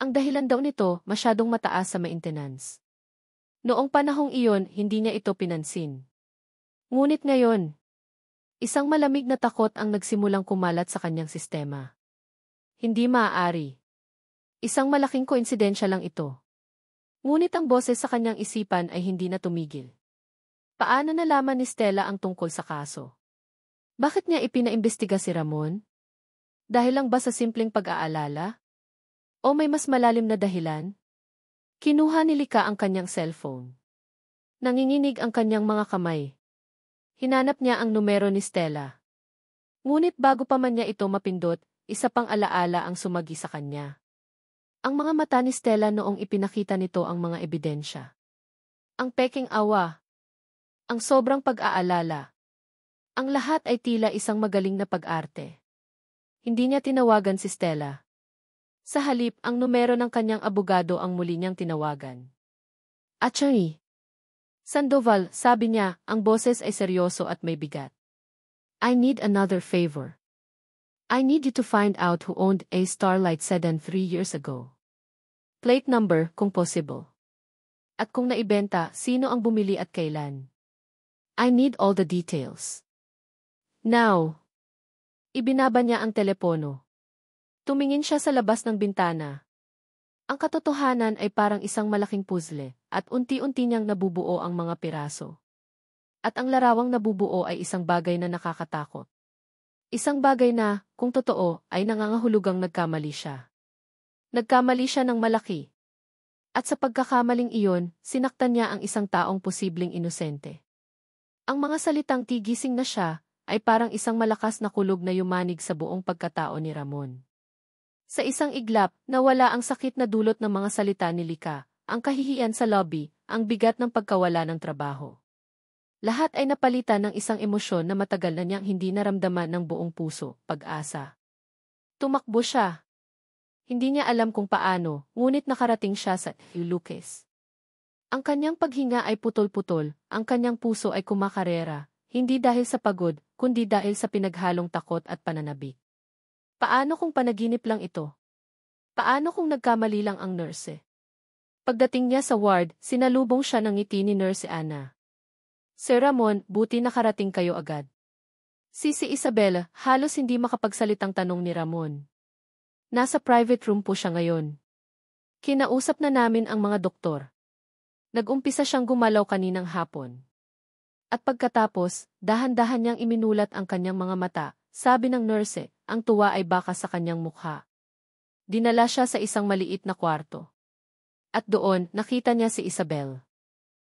Ang dahilan daw nito, masyadong mataas sa maintenance. Noong panahong iyon, hindi niya ito pinansin. Ngunit ngayon, isang malamig na takot ang nagsimulang kumalat sa kanyang sistema. Hindi maaari. Isang malaking koinsidensya lang ito. Ngunit ang boses sa kanyang isipan ay hindi na tumigil. Paano nalaman ni Stella ang tungkol sa kaso? Bakit niya ipinaimbestiga si Ramon? Dahil lang ba sa simpleng pag-aalala? O may mas malalim na dahilan? Kinuha ni Lika ang kanyang cellphone. Nanginginig ang kanyang mga kamay. Hinanap niya ang numero ni Stella. Ngunit bago pa man niya ito mapindot, isa pang alaala ang sumagi sa kanya. Ang mga mata ni Stella noong ipinakita nito ang mga ebidensya. Ang peking awa. Ang sobrang pag-aalala. Ang lahat ay tila isang magaling na pag-arte. Hindi niya tinawagan si Stella. Sa halip, ang numero ng kanyang abogado ang muli niyang tinawagan. Attorney Sandoval, sabi niya, ang boses ay seryoso at may bigat. I need another favor. I need you to find out who owned a Starlight sedan 3 years ago. Plate number, kung possible. At kung naibenta, sino ang bumili at kailan. I need all the details. Now. Ibinaba niya ang telepono. Tumingin siya sa labas ng bintana. Ang katotohanan ay parang isang malaking puzzle, at unti-unti niyang nabubuo ang mga piraso. At ang larawang nabubuo ay isang bagay na nakakatakot. Isang bagay na, kung totoo, ay nangangahulugang nagkamali siya. Nagkamali siya ng malaki. At sa pagkakamaling iyon, sinaktan niya ang isang taong posibleng inosente. Ang mga salitang tigising na siya, ay parang isang malakas na kulog na yumanig sa buong pagkatao ni Ramon. Sa isang iglap, nawala ang sakit na dulot ng mga salita ni Lika, ang kahihiyan sa lobby, ang bigat ng pagkawala ng trabaho. Lahat ay napalitan ng isang emosyon na matagal na niyang hindi naramdaman ng buong puso, pag-asa. Tumakbo siya. Hindi niya alam kung paano, ngunit nakarating siya sa Lucas. Ang kanyang paghinga ay putol-putol, ang kanyang puso ay kumakarera, hindi dahil sa pagod, kundi dahil sa pinaghalong takot at pananabik. Paano kung panaginip lang ito? Paano kung nagkamali lang ang nurse? Pagdating niya sa ward, sinalubong siya ng ngiti ni Nurse Anna. Sir Ramon, buti nakarating kayo agad. Si Isabella, halos hindi makapagsalitang tanong ni Ramon. Nasa private room po siya ngayon. Kinausap na namin ang mga doktor. Nag-umpisa siyang gumalaw kaninang hapon. At pagkatapos, dahan-dahan niyang iminulat ang kanyang mga mata, sabi ng nurse, ang tuwa ay baka sa kanyang mukha. Dinala siya sa isang maliit na kwarto. At doon, nakita niya si Isabel.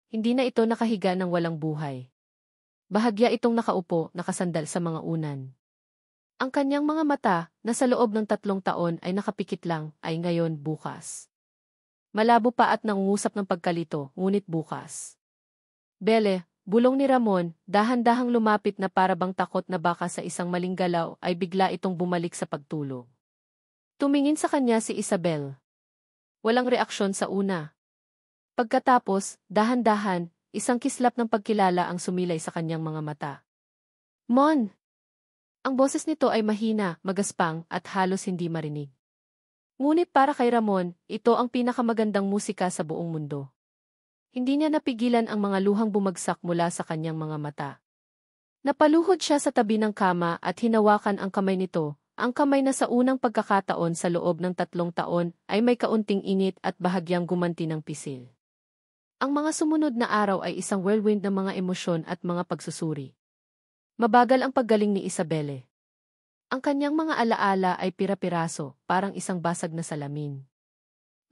Hindi na ito nakahiga ng walang buhay. Bahagya itong nakaupo, nakasandal sa mga unan. Ang kanyang mga mata, na sa loob ng 3 taon ay nakapikit lang, ay ngayon bukas. Malabo pa at nangungusap ng pagkalito, ngunit bukas. Bele, bulong ni Ramon, dahan-dahang lumapit na parabang takot na baka sa isang maling galaw ay bigla itong bumalik sa pagtulog. Tumingin sa kanya si Isabel. Walang reaksyon sa una. Pagkatapos, dahan-dahan, isang kislap ng pagkilala ang sumilay sa kanyang mga mata. Mon! Ang boses nito ay mahina, magaspang, at halos hindi marinig. Ngunit para kay Ramon, ito ang pinakamagandang musika sa buong mundo. Hindi niya napigilan ang mga luhang bumagsak mula sa kanyang mga mata. Napaluhod siya sa tabi ng kama at hinawakan ang kamay nito, ang kamay na sa unang pagkakataon sa loob ng 3 taon ay may kaunting init at bahagyang gumanti ng pisil. Ang mga sumunod na araw ay isang whirlwind ng mga emosyon at mga pagsusuri. Mabagal ang paggaling ni Isabelle. Ang kanyang mga alaala ay pira-piraso, parang isang basag na salamin.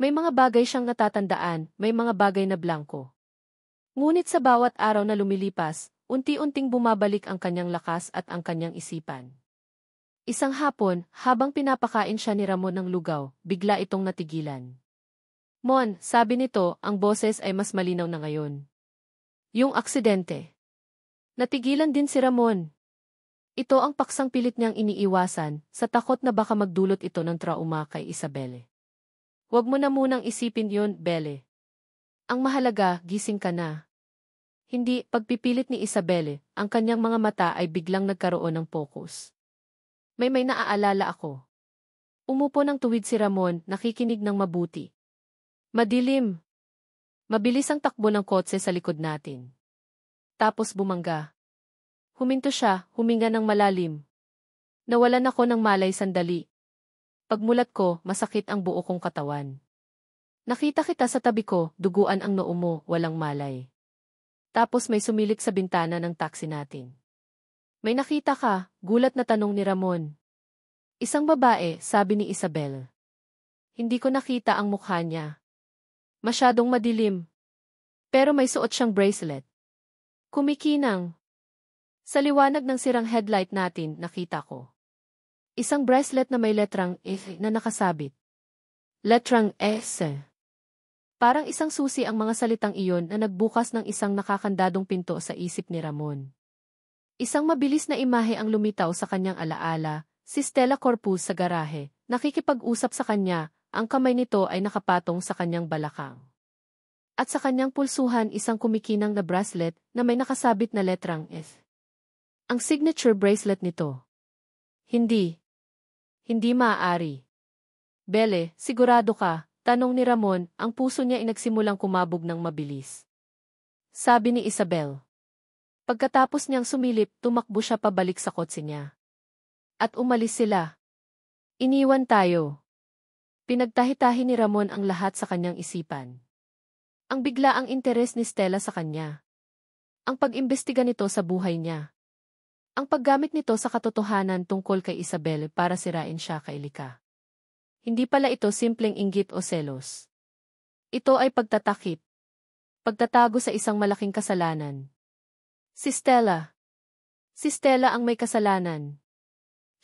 May mga bagay siyang natatandaan, may mga bagay na blanko. Ngunit sa bawat araw na lumilipas, unti-unting bumabalik ang kanyang lakas at ang kanyang isipan. Isang hapon, habang pinapakain siya ni Ramon ng lugaw, bigla itong natigilan. Mon, sabi nito, ang boses ay mas malinaw na ngayon. Yung aksidente. Natigilan din si Ramon. Ito ang paksang pilit niyang iniiwasan, sa takot na baka magdulot ito ng trauma kay Isabelle. Huwag mo na munang isipin yon, Belle. Ang mahalaga, gising ka na. Hindi, pagpipilit ni Isabel, ang kanyang mga mata ay biglang nagkaroon ng focus. May naaalala ako. Umupo ng tuwid si Ramon, nakikinig ng mabuti. Madilim. Mabilis ang takbo ng kotse sa likod natin. Tapos bumangga. Huminto siya, huminga ng malalim. Nawalan ako ng malay sandali. Pagmulat ko, masakit ang buo kong katawan. Nakita kita sa tabi ko, duguan ang noo mo, walang malay. Tapos may sumilip sa bintana ng taxi natin. May nakita ka, gulat na tanong ni Ramon. Isang babae, sabi ni Isabel. Hindi ko nakita ang mukha niya. Masyadong madilim. Pero may suot siyang bracelet. Kumikinang. Sa liwanag ng sirang headlight natin, nakita ko. Isang bracelet na may letrang S na nakasabit. Letrang S. Parang isang susi ang mga salitang iyon na nagbukas ng isang nakakandadong pinto sa isip ni Ramon. Isang mabilis na imahe ang lumitaw sa kanyang alaala, si Stella Corpus sa garahe, nakikipag-usap sa kanya, ang kamay nito ay nakapatong sa kanyang balakang. At sa kanyang pulsuhan isang kumikinang na bracelet na may nakasabit na letrang S. Ang signature bracelet nito. Hindi. Hindi maaari. Belle, sigurado ka? Tanong ni Ramon, ang puso niya ay nagsimulang kumabog ng mabilis. Sabi ni Isabel. Pagkatapos niyang sumilip, tumakbo siya pabalik sa kotse niya. At umalis sila. Iniwan tayo. Pinagtahi-tahi ni Ramon ang lahat sa kanyang isipan. Ang biglaang interes ni Stella sa kanya. Ang pag-imbestiga nito sa buhay niya. Ang paggamit nito sa katotohanan tungkol kay Isabel para sirain siya kay Lika. Hindi pala ito simpleng inggit o selos. Ito ay pagtatakip. Pagtatago sa isang malaking kasalanan. Si Stella. Si Stella ang may kasalanan.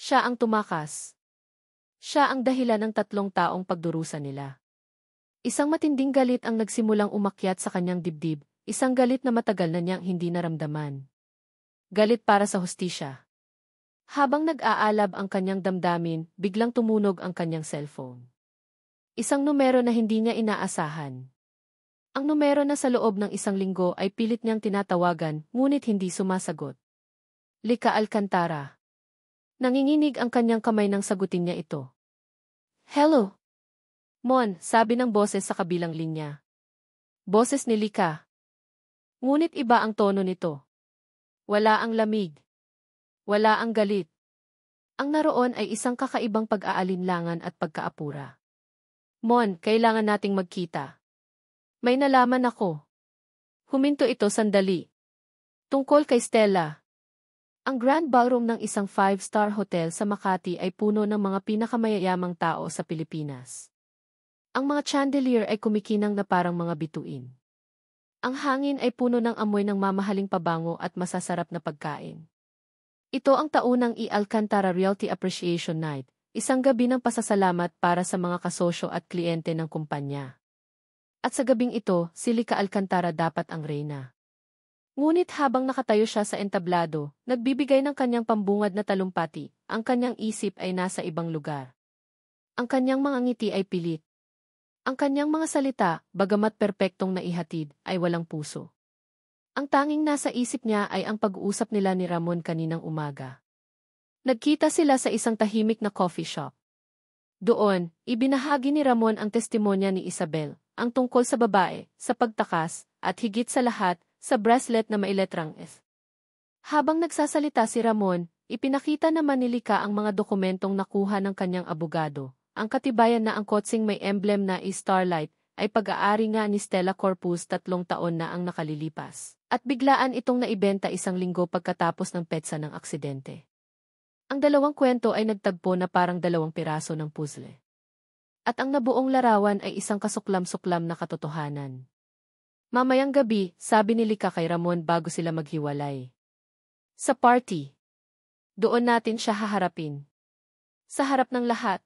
Siya ang tumakas. Siya ang dahilan ng 3 taong pagdurusa nila. Isang matinding galit ang nagsimulang umakyat sa kanyang dibdib, isang galit na matagal na niyang hindi naramdaman. Galit para sa hustisya. Habang nag-aalab ang kanyang damdamin, biglang tumunog ang kanyang cellphone. Isang numero na hindi niya inaasahan. Ang numero na sa loob ng 1 linggo ay pilit niyang tinatawagan, ngunit hindi sumasagot. Lika Alcantara. Nanginginig ang kanyang kamay nang sagutin niya ito. Hello? Mon, sabi ng boses sa kabilang linya. Boses ni Lika. Ngunit iba ang tono nito. Wala ang lamig. Wala ang galit. Ang naroon ay isang kakaibang pag-aalinlangan at pagkaapura. Mon, kailangan nating magkita. May nalaman ako. Huminto ito sandali. Tungkol kay Stella. Ang Grand Ballroom ng isang 5-star hotel sa Makati ay puno ng mga pinakamayayamang tao sa Pilipinas. Ang mga chandelier ay kumikinang na parang mga bituin. Ang hangin ay puno ng amoy ng mamahaling pabango at masasarap na pagkain. Ito ang taunang E. Alcantara Realty Appreciation Night, isang gabi ng pasasalamat para sa mga kasosyo at kliyente ng kumpanya. At sa gabing ito, si Lika Alcantara dapat ang reyna. Ngunit habang nakatayo siya sa entablado, nagbibigay ng kanyang pambungad na talumpati, ang kanyang isip ay nasa ibang lugar. Ang kanyang mga ngiti ay pilit. Ang kanyang mga salita, bagamat perpektong naihatid, ay walang puso. Ang tanging nasa isip niya ay ang pag-uusap nila ni Ramon kaninang umaga. Nagkita sila sa isang tahimik na coffee shop. Doon, ibinahagi ni Ramon ang testimonya ni Isabel, ang tungkol sa babae, sa pagtakas, at higit sa lahat, sa bracelet na may letrang S. Habang nagsasalita si Ramon, ipinakita naman ni Lika ang mga dokumentong nakuha ng kanyang abogado. Ang katibayan na ang kotseng may emblem na Starlight ay pag-aari nga ni Stella Corpus 3 taon na ang nakalilipas. At biglaan itong naibenta 1 linggo pagkatapos ng petsa ng aksidente. Ang dalawang kwento ay nagtagpo na parang 2 piraso ng puzzle. At ang nabuong larawan ay isang kasuklam-suklam na katotohanan. Mamayang gabi, sabi ni Lika kay Ramon bago sila maghiwalay. Sa party. Doon natin siya haharapin. Sa harap ng lahat.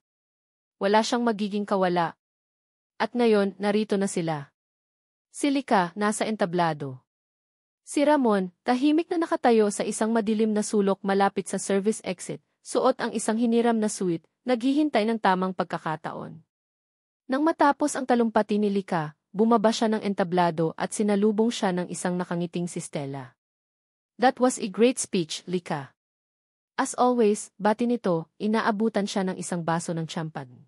Wala siyang magiging kawala. At ngayon, narito na sila. Si Lika, nasa entablado. Si Ramon, tahimik na nakatayo sa isang madilim na sulok malapit sa service exit, suot ang isang hiniram na suit, naghihintay ng tamang pagkakataon. Nang matapos ang talumpati ni Lika, bumaba siya ng entablado at sinalubong siya ng isang nakangiting si Stella. That was a great speech, Lika. As always, bati nito, inaabutan siya ng isang baso ng champagne.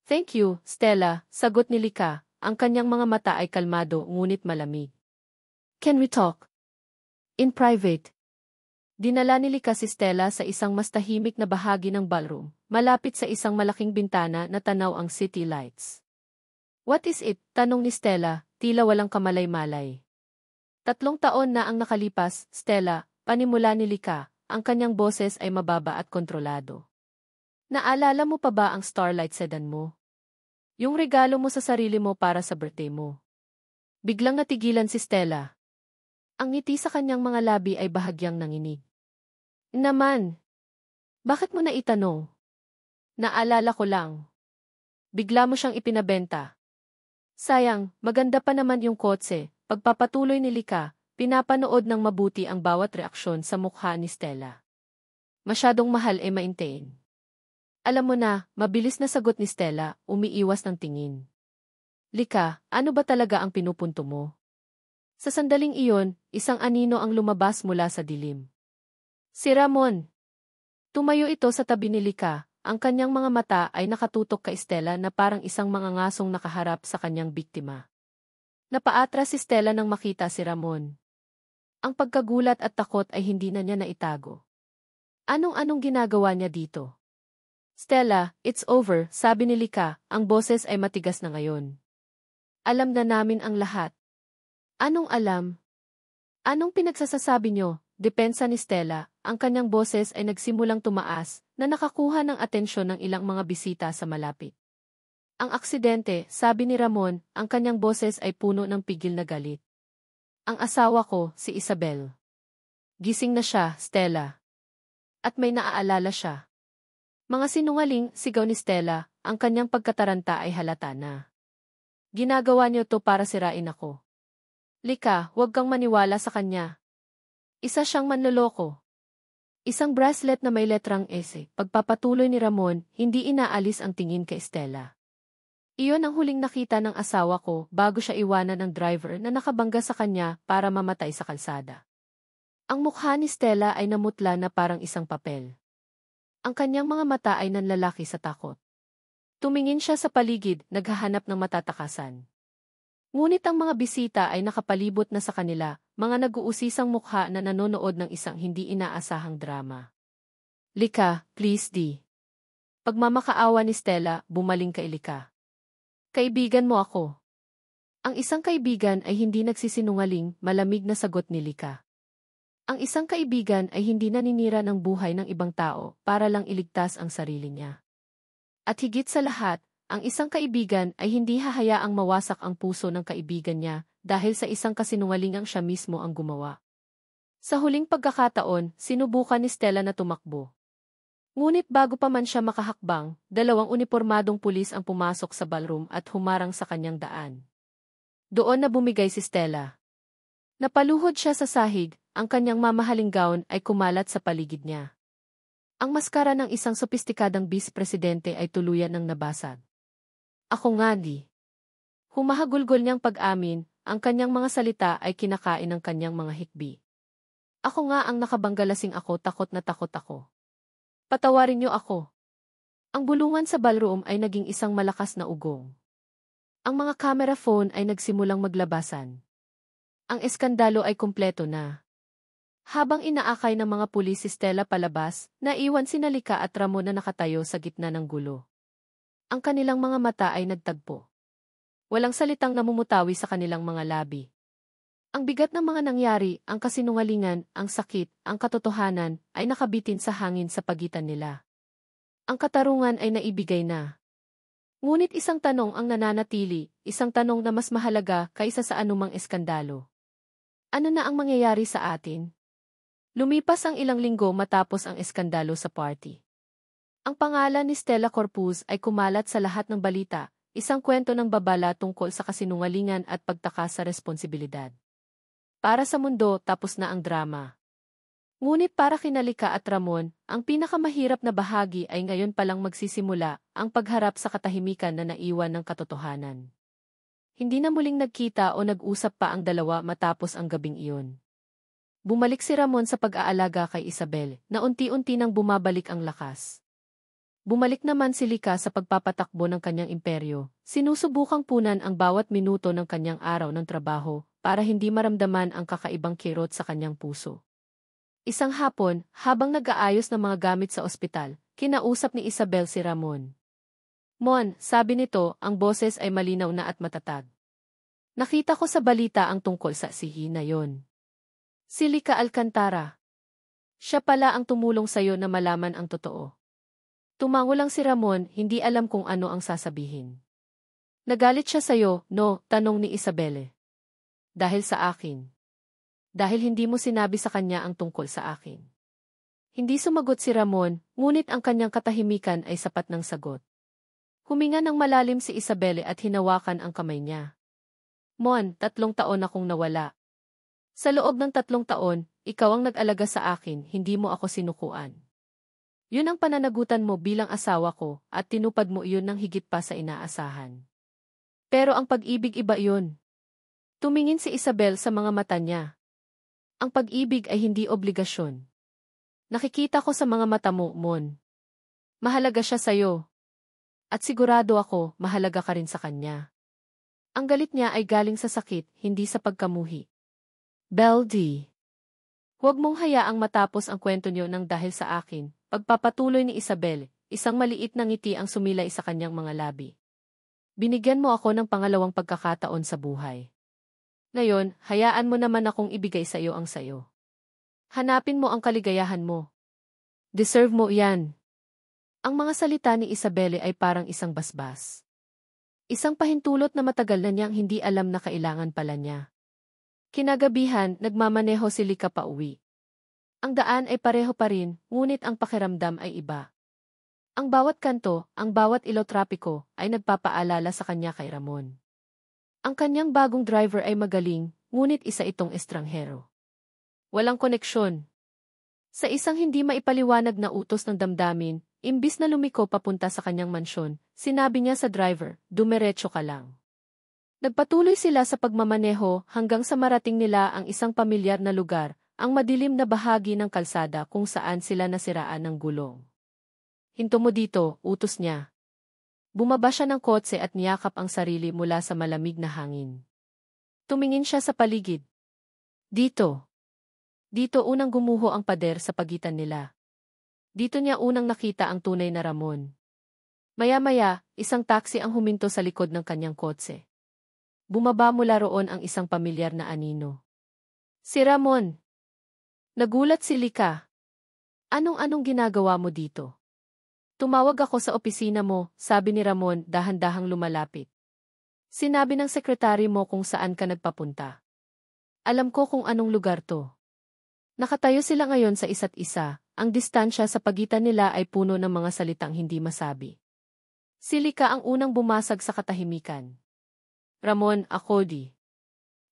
Thank you, Stella, sagot ni Lika, ang kanyang mga mata ay kalmado ngunit malamig. Can we talk? In private. Dinala ni Lika si Stella sa isang mas tahimik na bahagi ng ballroom, malapit sa isang malaking bintana na tanaw ang city lights. What is it? Tanong ni Stella, tila walang kamalay-malay. 3 taon na ang nakalipas, Stella, panimula ni Lika, ang kanyang boses ay mababa at kontrolado. Naalala mo pa ba ang Starlight sedan mo? Yung regalo mo sa sarili mo para sa birthday mo. Biglang natigilan si Stella. Ang ngiti sa kanyang mga labi ay bahagyang nanginig. Naman. Bakit mo na itanong? Naalala ko lang. Bigla mo siyang ipinabenta. Sayang, maganda pa naman yung kotse. Pagpapatuloy ni Lika, pinapanood ng mabuti ang bawat reaksyon sa mukha ni Stella. Masyadong mahal maintain. Alam mo na, mabilis na sagot ni Stella, umiiwas ng tingin. Lika, ano ba talaga ang pinupunto mo? Sa sandaling iyon, isang anino ang lumabas mula sa dilim. Si Ramon. Tumayo ito sa tabi ni Lika, ang kanyang mga mata ay nakatutok kay Stella na parang isang mga ngasong nakaharap sa kanyang biktima. Napaatras si Stella nang makita si Ramon. Ang pagkagulat at takot ay hindi na niya naitago. Anong ginagawa niya dito? Stella, it's over, sabi ni Lika, ang boses ay matigas na ngayon. Alam na namin ang lahat. Anong alam? Anong pinagsasasabi niyo? Depensa ni Stella, ang kanyang boses ay nagsimulang tumaas, na nakakuha ng atensyon ng ilang mga bisita sa malapit. Ang aksidente, sabi ni Ramon, ang kanyang boses ay puno ng pigil na galit. Ang asawa ko, si Isabel. Gising na siya, Stella. At may naaalala siya. Mga sinungaling, sigaw ni Stella, ang kanyang pagkataranta ay halata na. Ginagawa niyo to para sirain ako. Lika, huwag kang maniwala sa kanya. Isa siyang manloloko. Isang bracelet na may letrang S. Pagpapatuloy ni Ramon, hindi inaalis ang tingin kay Stella. Iyon ang huling nakita ng asawa ko bago siya iwanan ng driver na nakabangga sa kanya para mamatay sa kalsada. Ang mukha ni Stella ay namutla na parang isang papel. Ang kanyang mga mata ay nanlalaki sa takot. Tumingin siya sa paligid, naghahanap ng matatakasan. Ngunit ang mga bisita ay nakapalibot na sa kanila, mga nag-uusisang mukha na nanonood ng isang hindi inaasahang drama. Lika, please di. Pagmamakaawa ni Stella, bumaling kay Lika. Kaibigan mo ako. Ang isang kaibigan ay hindi nagsisinungaling, malamig na sagot ni Lika. Ang isang kaibigan ay hindi naninira ng buhay ng ibang tao para lang iligtas ang sarili niya. At higit sa lahat, ang isang kaibigan ay hindi hahayaang mawasak ang puso ng kaibigan niya dahil sa isang kasinungalingang siya mismo ang gumawa. Sa huling pagkakataon, sinubukan ni Stella na tumakbo. Ngunit bago pa man siya makahakbang, 2 unipormadong pulis ang pumasok sa ballroom at humarang sa kanyang daan. Doon na bumigay si Stella. Napaluhod siya sa sahig, ang kanyang mamahaling gown ay kumalat sa paligid niya. Ang maskara ng isang sopistikadang vice-presidente ay tuluyan ng nabasag. Ako nga di. Humahagulgol niyang pag-amin, ang kanyang mga salita ay kinakain ng kanyang mga hikbi. Ako nga ang nakabanggalasing ako, takot na takot ako. Patawarin niyo ako. Ang bulungan sa ballroom ay naging isang malakas na ugong. Ang mga camera phone ay nagsimulang maglabasan. Ang eskandalo ay kumpleto na. Habang inaakay ng mga pulis si Stella palabas, naiwan si Lika at Ramon na nakatayo sa gitna ng gulo. Ang kanilang mga mata ay nagtagpo. Walang salitang namumutawi sa kanilang mga labi. Ang bigat ng mga nangyari, ang kasinungalingan, ang sakit, ang katotohanan, ay nakabitin sa hangin sa pagitan nila. Ang katarungan ay naibigay na. Ngunit isang tanong ang nananatili, isang tanong na mas mahalaga kaysa sa anumang eskandalo. Ano na ang mangyayari sa atin? Lumipas ang ilang linggo matapos ang eskandalo sa party. Ang pangalan ni Stella Corpuz ay kumalat sa lahat ng balita, isang kwento ng babala tungkol sa kasinungalingan at pagtakas sa responsibilidad. Para sa mundo, tapos na ang drama. Ngunit para kina Lika at Ramon, ang pinakamahirap na bahagi ay ngayon palang magsisimula, ang pagharap sa katahimikan na naiwan ng katotohanan. Hindi na muling nagkita o nag-usap pa ang dalawa matapos ang gabing iyon. Bumalik si Ramon sa pag-aalaga kay Isabel, na unti-unti nang bumabalik ang lakas. Bumalik naman si Lika sa pagpapatakbo ng kanyang imperyo, sinusubukang punan ang bawat minuto ng kanyang araw ng trabaho para hindi maramdaman ang kakaibang kirot sa kanyang puso. Isang hapon, habang nag-aayos ng mga gamit sa ospital, kinausap ni Isabel si Ramon. Mon, sabi nito, ang boses ay malinaw na at matatag. Nakita ko sa balita ang tungkol sa sihi na yon. Si Lika Alcantara. Siya pala ang tumulong sa'yo na malaman ang totoo. Tumango lang si Ramon, hindi alam kung ano ang sasabihin. Nagalit siya sa'yo, no? Tanong ni Isabelle. Dahil sa akin. Dahil hindi mo sinabi sa kanya ang tungkol sa akin. Hindi sumagot si Ramon, ngunit ang kanyang katahimikan ay sapat ng sagot. Huminga ng malalim si Isabelle at hinawakan ang kamay niya. Mon, 3 taon akong nawala. Sa loob ng 3 taon, ikaw ang nag-alaga sa akin, hindi mo ako sinukuan. Yun ang pananagutan mo bilang asawa ko at tinupad mo iyon ng higit pa sa inaasahan. Pero ang pag-ibig iba yun. Tumingin si Isabel sa mga mata niya. Ang pag-ibig ay hindi obligasyon. Nakikita ko sa mga mata mo, Mon. Mahalaga siya sa'yo. At sigurado ako, mahalaga ka rin sa kanya. Ang galit niya ay galing sa sakit, hindi sa pagkamuhi. Belle D. Huwag mong hayaang matapos ang kwento niyo ng dahil sa akin, pagpapatuloy ni Isabel, isang maliit na ngiti ang sumilay sa kanyang mga labi. Binigyan mo ako ng pangalawang pagkakataon sa buhay. Ngayon, hayaan mo naman akong ibigay sa iyo ang sayo. Hanapin mo ang kaligayahan mo. Deserve mo yan. Ang mga salita ni Isabelle ay parang isang basbas. Isang pahintulot na matagal na niyang hindi alam na kailangan pala niya. Kinagabihan, nagmamaneho si Lika pauwi. Ang daan ay pareho pa rin, ngunit ang pakiramdam ay iba. Ang bawat kanto, ang bawat ilaw trapiko, ay nagpapaalala sa kanya kay Ramon. Ang kanyang bagong driver ay magaling, ngunit isa itong estranghero. Walang koneksyon. Sa isang hindi maipaliwanag na utos ng damdamin, imbis na lumiko papunta sa kanyang mansyon, sinabi niya sa driver, dumiretso ka lang. Nagpatuloy sila sa pagmamaneho hanggang sa marating nila ang isang pamilyar na lugar, ang madilim na bahagi ng kalsada kung saan sila nasiraan ng gulong. Hinto mo dito, utos niya. Bumaba siya ng kotse at niyakap ang sarili mula sa malamig na hangin. Tumingin siya sa paligid. Dito. Dito unang gumuho ang pader sa pagitan nila. Dito niya unang nakita ang tunay na Ramon. Maya-maya, isang taxi ang huminto sa likod ng kanyang kotse. Bumaba mula roon ang isang pamilyar na anino. Si Ramon. Nagulat si Lika. Anong-anong ginagawa mo dito? Tumawag ako sa opisina mo, sabi ni Ramon dahan-dahang lumalapit. Sinabi ng sekretary mo kung saan ka nagpapunta. Alam ko kung anong lugar to. Nakatayo sila ngayon sa isa't isa, ang distansya sa pagitan nila ay puno ng mga salitang hindi masabi. Si Lika ang unang bumasag sa katahimikan. Ramon, ako di.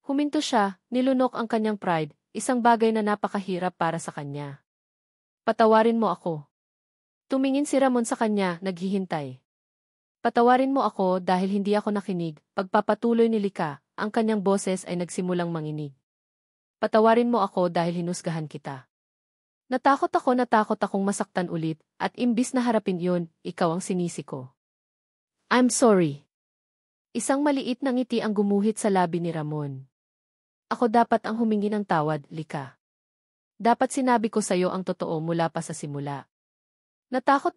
Huminto siya, nilunok ang kanyang pride, isang bagay na napakahirap para sa kanya. Patawarin mo ako. Tumingin si Ramon sa kanya, naghihintay. Patawarin mo ako dahil hindi ako nakinig, pagpapatuloy ni Lika, ang kanyang boses ay nagsimulang manginig. Patawarin mo ako dahil hinusgahan kita. Natakot akong masaktan ulit, at imbis na harapin yun, ikaw ang sinisi ko. I'm sorry. Isang maliit na ngiti ang gumuhit sa labi ni Ramon. Ako dapat ang humingi ng tawad, Lika. Dapat sinabi ko sa'yo ang totoo mula pa sa simula. Natakot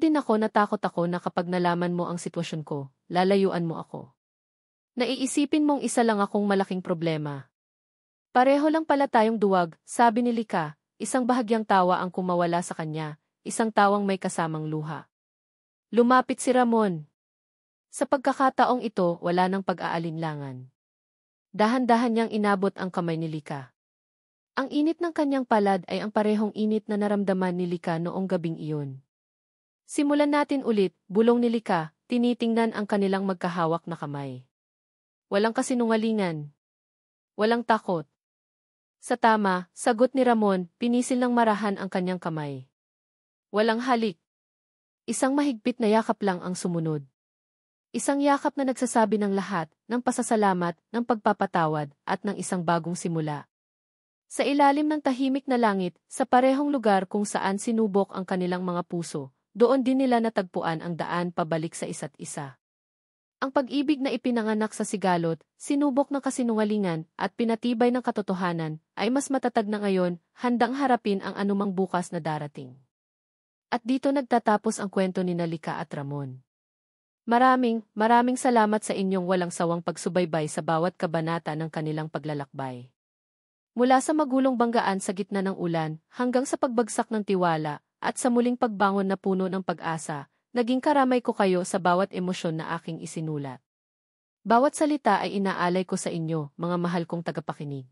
ako na kapag nalaman mo ang sitwasyon ko, lalayuan mo ako. Naiisipin mong isa lang akong malaking problema. Pareho lang pala tayong duwag, sabi ni Lika, isang bahagyang tawa ang kumawala sa kanya, isang tawang may kasamang luha. Lumapit si Ramon. Sa pagkakataong ito, wala nang pag-aalinlangan. Dahan-dahan niyang inabot ang kamay ni Lika. Ang init ng kanyang palad ay ang parehong init na naramdaman ni Lika noong gabing iyon. Simulan natin ulit, bulong ni Lika, tinitingnan ang kanilang magkahawak na kamay. Walang kasinungalingan. Walang takot. Sa tama, sagot ni Ramon, pinisil ng marahan ang kanyang kamay. Walang halik. Isang mahigpit na yakap lang ang sumunod. Isang yakap na nagsasabi ng lahat, ng pasasalamat, ng pagpapatawad, at ng isang bagong simula. Sa ilalim ng tahimik na langit, sa parehong lugar kung saan sinubok ang kanilang mga puso, doon din nila natagpuan ang daan pabalik sa isa't isa. Ang pag-ibig na ipinanganak sa sigalot, sinubok ng kasinungalingan, at pinatibay ng katotohanan, ay mas matatag na ngayon, handang harapin ang anumang bukas na darating. At dito nagtatapos ang kwento ni Lika at Ramon. Maraming salamat sa inyong walang sawang pagsubaybay sa bawat kabanata ng kanilang paglalakbay. Mula sa magulong banggaan sa gitna ng ulan, hanggang sa pagbagsak ng tiwala, at sa muling pagbangon na puno ng pag-asa, naging karamay ko kayo sa bawat emosyon na aking isinulat. Bawat salita ay inaalay ko sa inyo, mga mahal kong tagapakinig.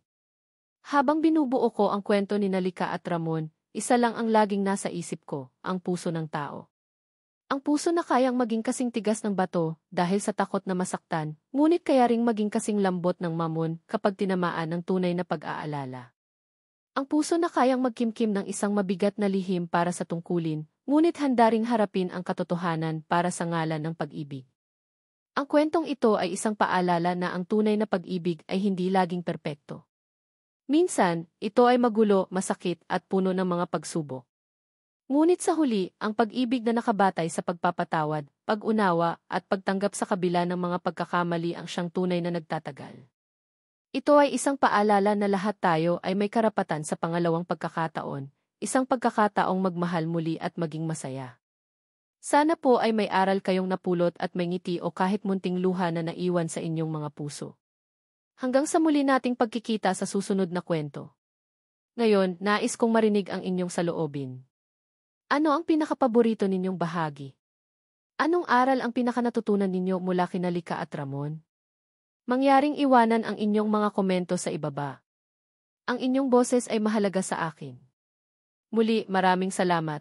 Habang binubuo ko ang kwento ni Lika at Ramon, isa lang ang laging nasa isip ko, ang puso ng tao. Ang puso na kayang maging kasing tigas ng bato dahil sa takot na masaktan, ngunit kaya ring maging kasing lambot ng mamon kapag tinamaan ng tunay na pag-aalala. Ang puso na kayang magkimkim ng isang mabigat na lihim para sa tungkulin, ngunit handa ring harapin ang katotohanan para sa ngalan ng pag-ibig. Ang kwentong ito ay isang paalala na ang tunay na pag-ibig ay hindi laging perpekto. Minsan, ito ay magulo, masakit at puno ng mga pagsubok. Ngunit sa huli, ang pag-ibig na nakabatay sa pagpapatawad, pag-unawa, at pagtanggap sa kabila ng mga pagkakamali ang siyang tunay na nagtatagal. Ito ay isang paalala na lahat tayo ay may karapatan sa pangalawang pagkakataon, isang pagkakataong magmahal muli at maging masaya. Sana po ay may aral kayong napulot at may ngiti o kahit munting luha na naiwan sa inyong mga puso. Hanggang sa muli nating pagkikita sa susunod na kwento. Ngayon, nais kong marinig ang inyong saloobin. Ano ang pinakapaborito ninyong bahagi? Anong aral ang pinakanatutunan ninyo mula kina Lika at Ramon? Mangyaring iwanan ang inyong mga komento sa ibaba. Ang inyong boses ay mahalaga sa akin. Muli, maraming salamat.